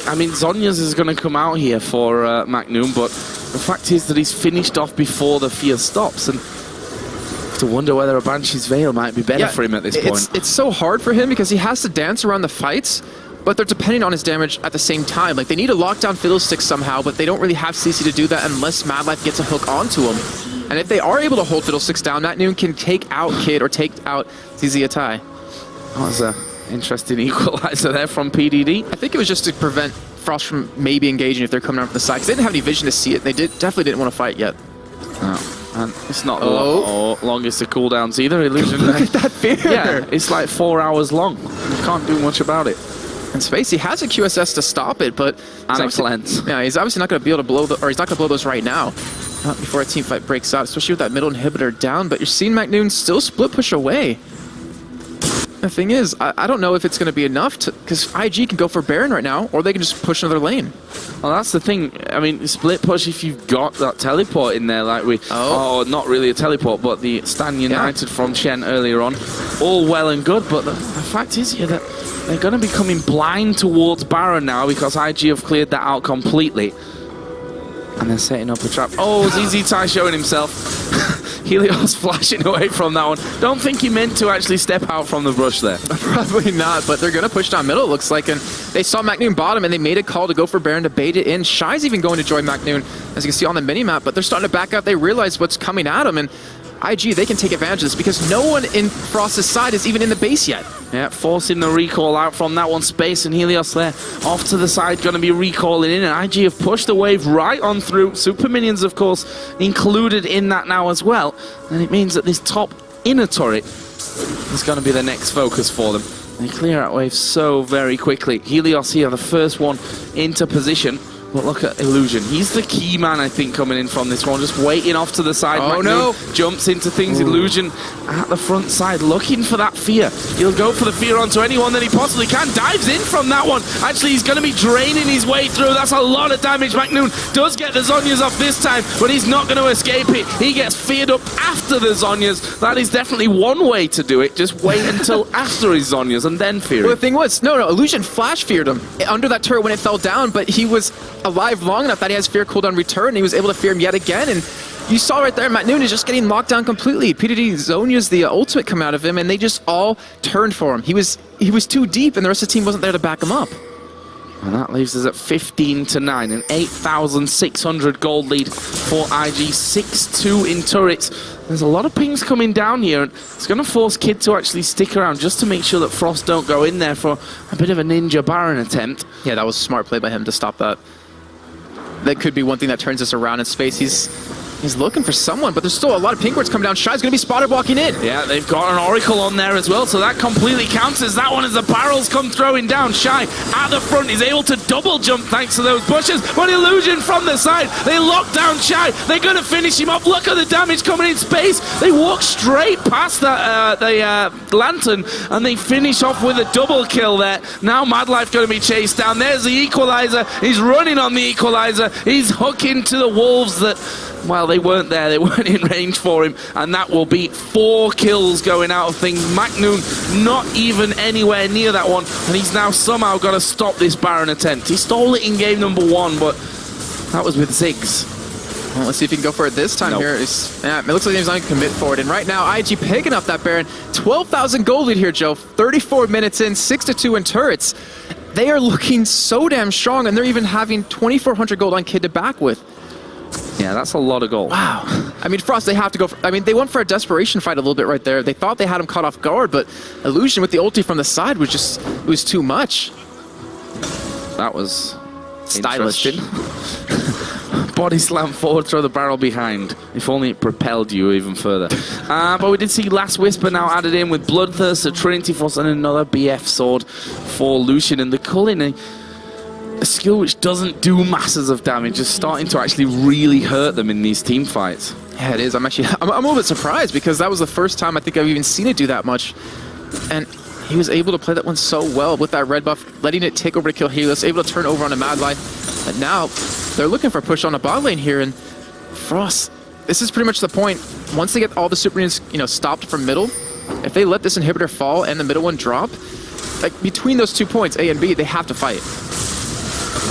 I mean, Zhonya's is going to come out here for McNoon, but the fact is that he's finished off before the fear stops, and to wonder whether a Banshee's Veil might be better for him at this point. It's so hard for him because he has to dance around the fights, but they're depending on his damage at the same time. Like, they need to lock down Fiddlesticks somehow, but they don't really have CC to do that unless Mad Life gets a hook onto him. And if they are able to hold Fiddlesticks down, McNoon can take out Kid or take out ZZ Tai. That was an interesting equalizer there from PDD. I think it was just to prevent Frost from maybe engaging if they're coming out from the side, because they didn't have any vision to see it. They definitely didn't want to fight yet. Oh. And it's not the longest of cooldowns either. Illusion. Look at that fear. Yeah, it's like 4 hours long. You can't do much about it. And Spacey has a QSS to stop it, but and a cleanse. Yeah, he's obviously not going to be able to blow he's not going to blow those right now. Not before a team fight breaks out, especially with that middle inhibitor down. But you're seeing McNoon still split push away. The thing is, I don't know if it's going to be enough to, because IG can go for Baron right now, or they can just push another lane. Well, that's the thing. I mean, split push if you've got that teleport in there, like not really a teleport, but the Stan United from Shen earlier on. All well and good, but the fact is here that they're going to be coming blind towards Baron now because IG have cleared that out completely. And they're setting up a trap. Oh, ZZ Tai showing himself. Helios flashing away from that one. Don't think he meant to actually step out from the brush there. Probably not, but they're going to push down middle, it looks like. And they saw McNoon bottom, and they made a call to go for Baron to bait it in. Shy's even going to join McNoon, as you can see on the minimap, but they're starting to back out. They realize what's coming at them, and IG, they can take advantage of this because no one in Frost's side is even in the base yet. Yeah, forcing the recall out from that one. Space and Helios there off to the side, going to be recalling in, and IG have pushed the wave right on through. Super Minions, of course, included in that now as well. And it means that this top inner turret is going to be the next focus for them. They clear out waves so very quickly. Helios here, the first one into position. But look at Illusion. He's the key man, I think, coming in from this one. Just waiting off to the side. Oh, McNoon no. Jumps into things. Ooh. Illusion at the front side, looking for that fear. He'll go for the fear onto anyone that he possibly can. Dives in from that one. Actually, he's going to be draining his way through. That's a lot of damage. McNoon does get the Zhonya's off this time, but he's not going to escape it. He gets feared up after the Zhonya's. That is definitely one way to do it. Just wait until after his Zhonya's and then fear Well, him. the thing was, no, Illusion flash feared him under that turret when it fell down, but he was alive long enough that he has fear cooldown return, and he was able to fear him yet again, and you saw right there, McNoon is just getting locked down completely. PDD Zhonya's the ultimate come out of him, and they just all turned for him. He was too deep, and the rest of the team wasn't there to back him up. And that leaves us at 15-9, an 8,600 gold lead for IG, 6-2 in turrets. There's a lot of pings coming down here, and it's going to force Kid to actually stick around just to make sure that Frost don't go in there for a bit of a ninja Baron attempt. Yeah, that was a smart play by him to stop that. That could be one thing that turns this around in space. He's looking for someone, but there's still a lot of pink wards coming down. Shy's going to be spotted walking in. Yeah, they've got an Oracle on there as well, so that completely counts as that one as the barrels come throwing down. Shy at the front is able to double jump thanks to those bushes, but Illusion from the side. They lock down Shy. They're going to finish him off. Look at the damage coming in space. They walk straight past that the Lantern, and they finish off with a double kill there. Now Madlife going to be chased down. There's the Equalizer. He's running on the Equalizer. He's hooking to the Wolves that... Well, they weren't there, they weren't in range for him, and that will be 4 kills going out of things. Magnoon not even anywhere near that one, and he's now somehow got to stop this Baron attempt. He stole it in game number 1, but that was with Ziggs. Well, let's see if he can go for it this time. Here. Yeah, it looks like he's not going to commit for it. And right now, IG picking up that Baron. 12,000 gold lead here, Joe. 34 minutes in, 6-2 in turrets. They are looking so damn strong, and they're even having 2,400 gold on Kid to back with. Yeah, that's a lot of gold. Wow. I mean, Frost, they have to go for, I mean, they went for a desperation fight a little bit right there. They thought they had him caught off guard, but Illusion with the ulti from the side was just, it was too much. That was stylish. Body slam forward, throw the barrel behind. If only it propelled you even further. But we did see Last Whisper now added in with Bloodthirst, a Trinity Force, and another BF sword for Lucian. And the Culling, a skill which doesn't do masses of damage, is starting to actually really hurt them in these team fights. Yeah, it is. I'm a little bit surprised because that was the first time I think I've even seen it do that much. And he was able to play that one so well with that red buff, letting it take over to kill Helios, able to turn over on a Madlife. But now they're looking for a push on the bot lane here, and Frost, this is pretty much the point. Once they get all the super minions, stopped from middle, if they let this inhibitor fall and the middle one drop, like between those 2 points, A and B, they have to fight.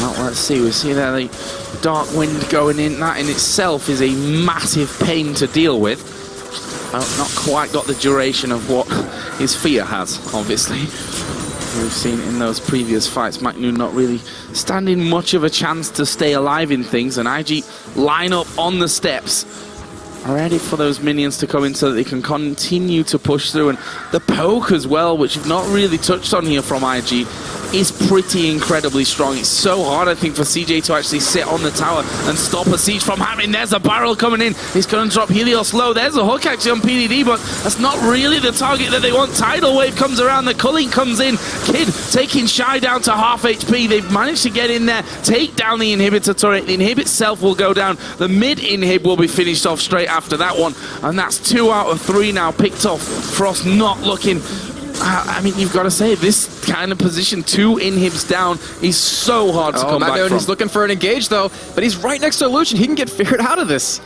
Well, let's see. We see there the Dark Wind going in. That in itself is a massive pain to deal with. Well, not quite got the duration of what his fear has, obviously. We've seen in those previous fights, Magnoon not really standing much of a chance to stay alive in things, and IG line up on the steps, ready for those minions to come in so that they can continue to push through. And the poke as well, which you've not really touched on here from IG, is pretty incredibly strong. It's so hard, I think, for CJ to actually sit on the tower and stop a siege from happening. There's a barrel coming in. He's going to drop Helios low. There's a hook actually on PDD, but that's not really the target that they want. Tidal Wave comes around. The Culling comes in. Kid taking Shy down to half HP. They've managed to get in there, take down the inhibitor turret. The inhib itself will go down. The mid inhib will be finished off straight after that one, and that's 2 out of 3 now picked off. Frost not looking... I mean, you've got to say, this kind of position, 2 inhibs down, is so hard to come back from. He's looking for an engage, though, but he's right next to Illusion. He can get feared out of this.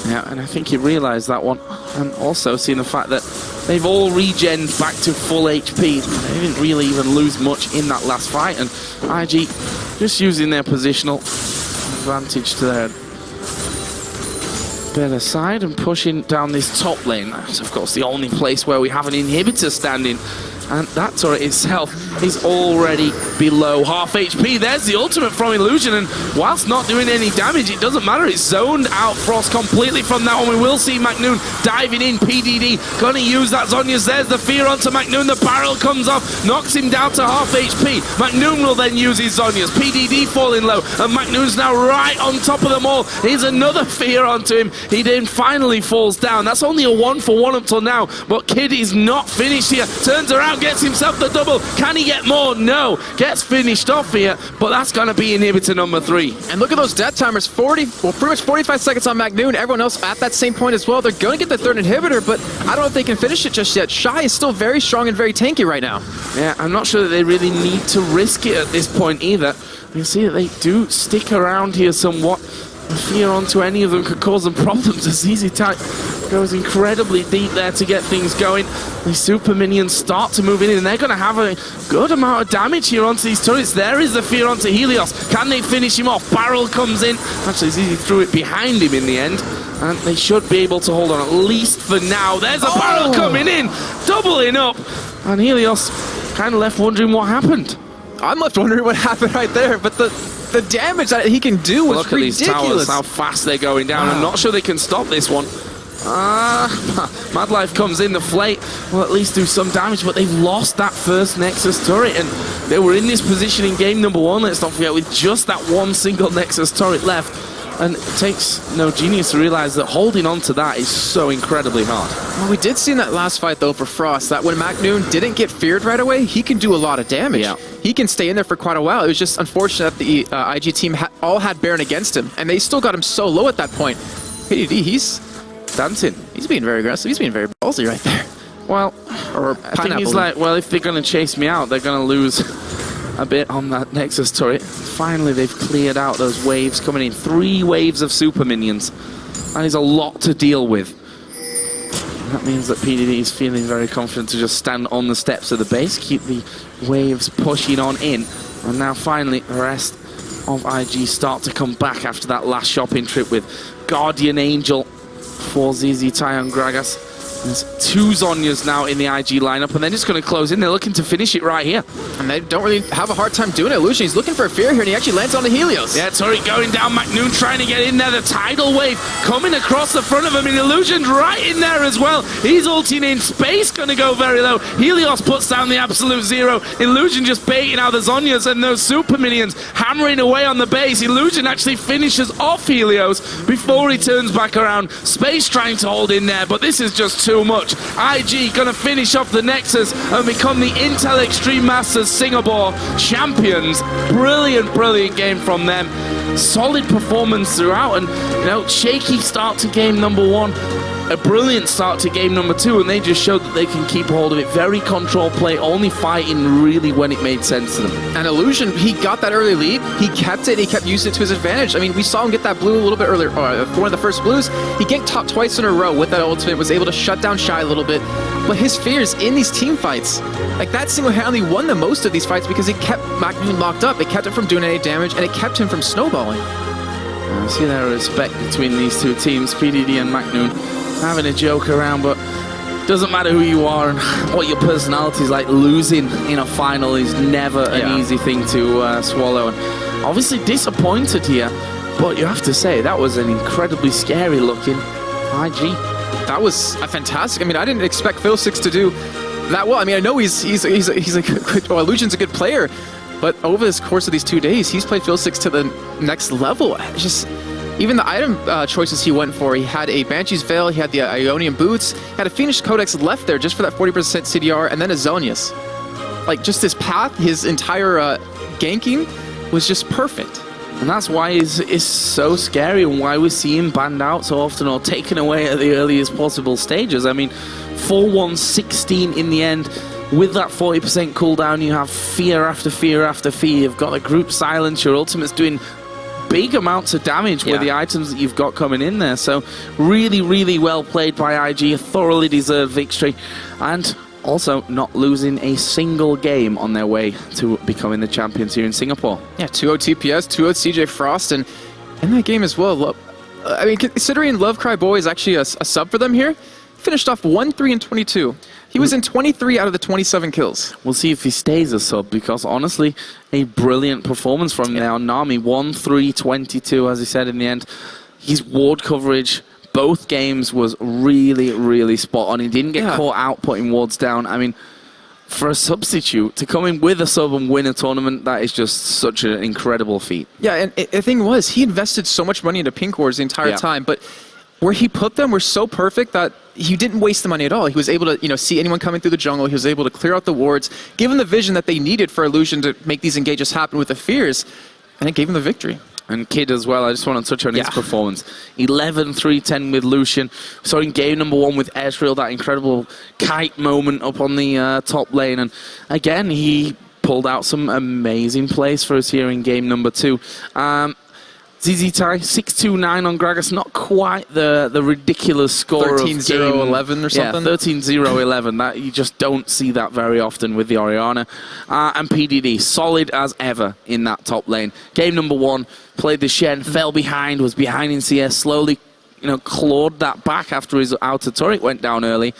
Yeah, and I think he realized that one. And also seeing the fact that they've all regened back to full HP. They didn't really even lose much in that last fight. And IG just using their positional advantage to their better side and pushing down this top lane. That's of course the only place where we have an inhibitor standing, and that turret itself is already below half HP. There's the ultimate from Illusion, and whilst not doing any damage, it doesn't matter. It's zoned out Frost completely from that one. We will see Magnoon diving in. PDD gonna use that Zhonya's. There's the fear onto Magnoon. The barrel comes off, knocks him down to half HP. Magnoon will then use his Zhonya's. PDD falling low, and Magnoon's now right on top of them all. Here's another fear onto him. He then finally falls down. That's only a 1-for-1 up till now, but Kid is not finished here. Turns around, gets himself the double. Can he get more? No. Gets finished off here, but that's going to be inhibitor number 3. And look at those death timers. Pretty much 45 seconds on Magnoon. Everyone else at that same point as well. They're going to get the 3rd inhibitor, but I don't know if they can finish it just yet. Shy is still very strong and very tanky right now. Yeah, I'm not sure that they really need to risk it at this point either. You see that they do stick around here somewhat. Fear onto any of them could cause them problems. As Easy Type goes incredibly deep there to get things going. The super minions start to move in, and they're going to have a good amount of damage here onto these turrets. There is the fear onto Helios. Can they finish him off? Barrel comes in. Actually, Easy threw it behind him in the end, and they should be able to hold on at least for now. There's a barrel coming in, doubling up, and Helios kind of left wondering what happened. I'm left wondering what happened right there, but the damage that he can do was Look at ridiculous. these towers, how fast they're going down. I'm not sure they can stop this one. Mad Life comes in, the Flate will at least do some damage, but they've lost that first Nexus turret, and they were in this position in game number 1, let's not forget, with just that one single Nexus turret left. And it takes no genius to realize that holding on to that is so incredibly hard. Well, we did see in that last fight, though, for Frost, that when MacNoon didn't get feared right away, he can do a lot of damage. Yeah. He can stay in there for quite a while. It was just unfortunate that the IG team all had Baron against him, and they still got him so low at that point. PDD, he's dancing. He's being very aggressive. He's being very ballsy right there. Well, Or I think he's like, well, if they're going to chase me out, they're going to lose a bit on that Nexus turret. Finally, they've cleared out those waves coming in. 3 waves of super minions. That is a lot to deal with. And that means that PDD is feeling very confident to just stand on the steps of the base, keep the waves pushing on in. And now finally, the rest of IG start to come back after that last shopping trip with Guardian Angel for ZZ Tai and Gragas. There's 2 Zhonyas now in the IG lineup, and they're just going to close in. They're looking to finish it right here. And they don't really have a hard time doing it. Lucian, he's looking for a fear here, and he actually lands on the Helios. Yeah, turret going down. MacNoon trying to get in there. The tidal wave coming across the front of him, and Illusion's right in there as well. He's ulting in. Space going to go very low. Helios puts down the absolute 0. Illusion just baiting out the Zhonyas and those super minions hammering away on the base. Illusion actually finishes off Helios before he turns back around. Space trying to hold in there, but this is just too much. IG gonna finish off the Nexus and become the Intel Extreme Masters Singapore champions. Brilliant, brilliant game from them. Solid performance throughout, and you know, shaky start to game number 1. A brilliant start to game number 2, and they just showed that they can keep hold of it. Very control play, only fighting really when it made sense to them. And Illusion, he got that early lead, he kept it, he kept using it to his advantage. I mean, we saw him get that blue a little bit earlier, one of the first blues. He ganked top twice in a row with that ultimate, was able to shut down Shy a little bit. But his fears in these team fights, like that single-handedly won the most of these fights because it kept MacNoon locked up, it kept him from doing any damage, and it kept him from snowballing. I see that respect between these 2 teams, PDD and MacNoon, having a joke around, but doesn't matter who you are and what your personality is like. Losing in a final is never an easy thing to swallow. And obviously disappointed here, but you have to say that was an incredibly scary looking IG. That was a fantastic. I mean, I didn't expect Phil6 to do that well. I mean, I know he's a good, well, Illusion's a good player, but over this course of these 2 days, he's played Phil6 to the next level. It's just. Even the item choices he went for, he had a Banshee's Veil, he had the Ionian Boots, had a Phoenix Codex left there just for that 40% CDR, and then a Zhonyas. Like, just his path, his entire ganking was just perfect. And that's why it's so scary, and why we see him banned out so often or taken away at the earliest possible stages. I mean, 4-1-16 in the end. With that 40% cooldown, you have fear after fear after fear. You've got a group silence, your ultimate's doing big amounts of damage with the items that you've got coming in there. So really, really well played by IG. A thoroughly deserved victory. And also not losing a single game on their way to becoming the champions here in Singapore. Yeah, 2-0 TPS, 2-0 CJ Frost, and in that game as well, I mean, considering Love Cry Boy is actually a sub for them here, finished off 1-3-22. He was in 23 out of the 27 kills. We'll see if he stays a sub, because honestly, a brilliant performance from now. Nami, 1-3-22, as he said in the end. His ward coverage, both games, was really, really spot on. He didn't get caught out putting wards down. I mean, for a substitute, to come in with a sub and win a tournament, that is just such an incredible feat. Yeah, and the thing was, he invested so much money into pink wards the entire time, but where he put them were so perfect that he didn't waste the money at all. He was able to, you know, see anyone coming through the jungle. He was able to clear out the wards, give him the vision that they needed for Illusion to make these engages happen with the fears, and it gave him the victory. And Kid as well, I just want to touch on his performance. 11-3-10 with Lucian. So in game number 1 with Ezreal, that incredible kite moment up on the top lane. And again, he pulled out some amazing plays for us here in game number 2. ZZ Tai, 6-2-9 on Gragas, not quite the ridiculous score 13-0-11 or something? Yeah, 13-0-11. That, you just don't see that very often with the Orianna. And PDD, solid as ever in that top lane. Game number 1, played the Shen, fell behind, was behind in CS, slowly, you know, clawed that back after his outer turret went down early.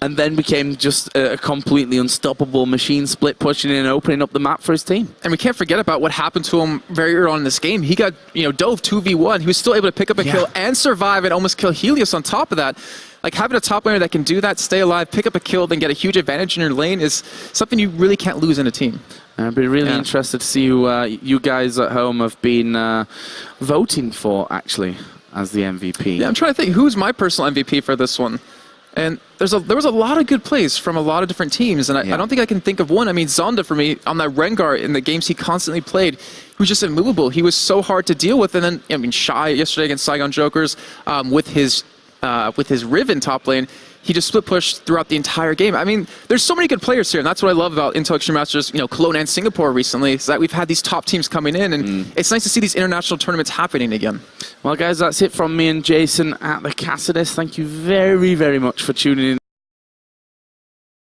and then became just a completely unstoppable machine, split pushing in and opening up the map for his team. And we can't forget about what happened to him very early on in this game. He got, dove 2v1. He was still able to pick up a kill and survive and almost kill Helios on top of that. Like, having a top laner that can do that, stay alive, pick up a kill, then get a huge advantage in your lane is something you really can't lose in a team. I'd be really interested to see who you guys at home have been voting for, actually, as the MVP. Yeah, I'm trying to think, who's my personal MVP for this one? And there was a lot of good plays from a lot of different teams, and I don't think I can think of one. I mean, Zonda, for me, on that Rengar in the games he constantly played, he was just immovable. He was so hard to deal with, and then, I mean, Shy yesterday against Saigon Jokers with his Riven top lane, he just split pushed throughout the entire game. I mean, there's so many good players here, and that's what I love about Intel Extreme Masters, Cologne and Singapore recently, is that we've had these top teams coming in, and it's nice to see these international tournaments happening again. Well, guys, that's it from me and Jason at the Cassidus. Thank you very, very much for tuning in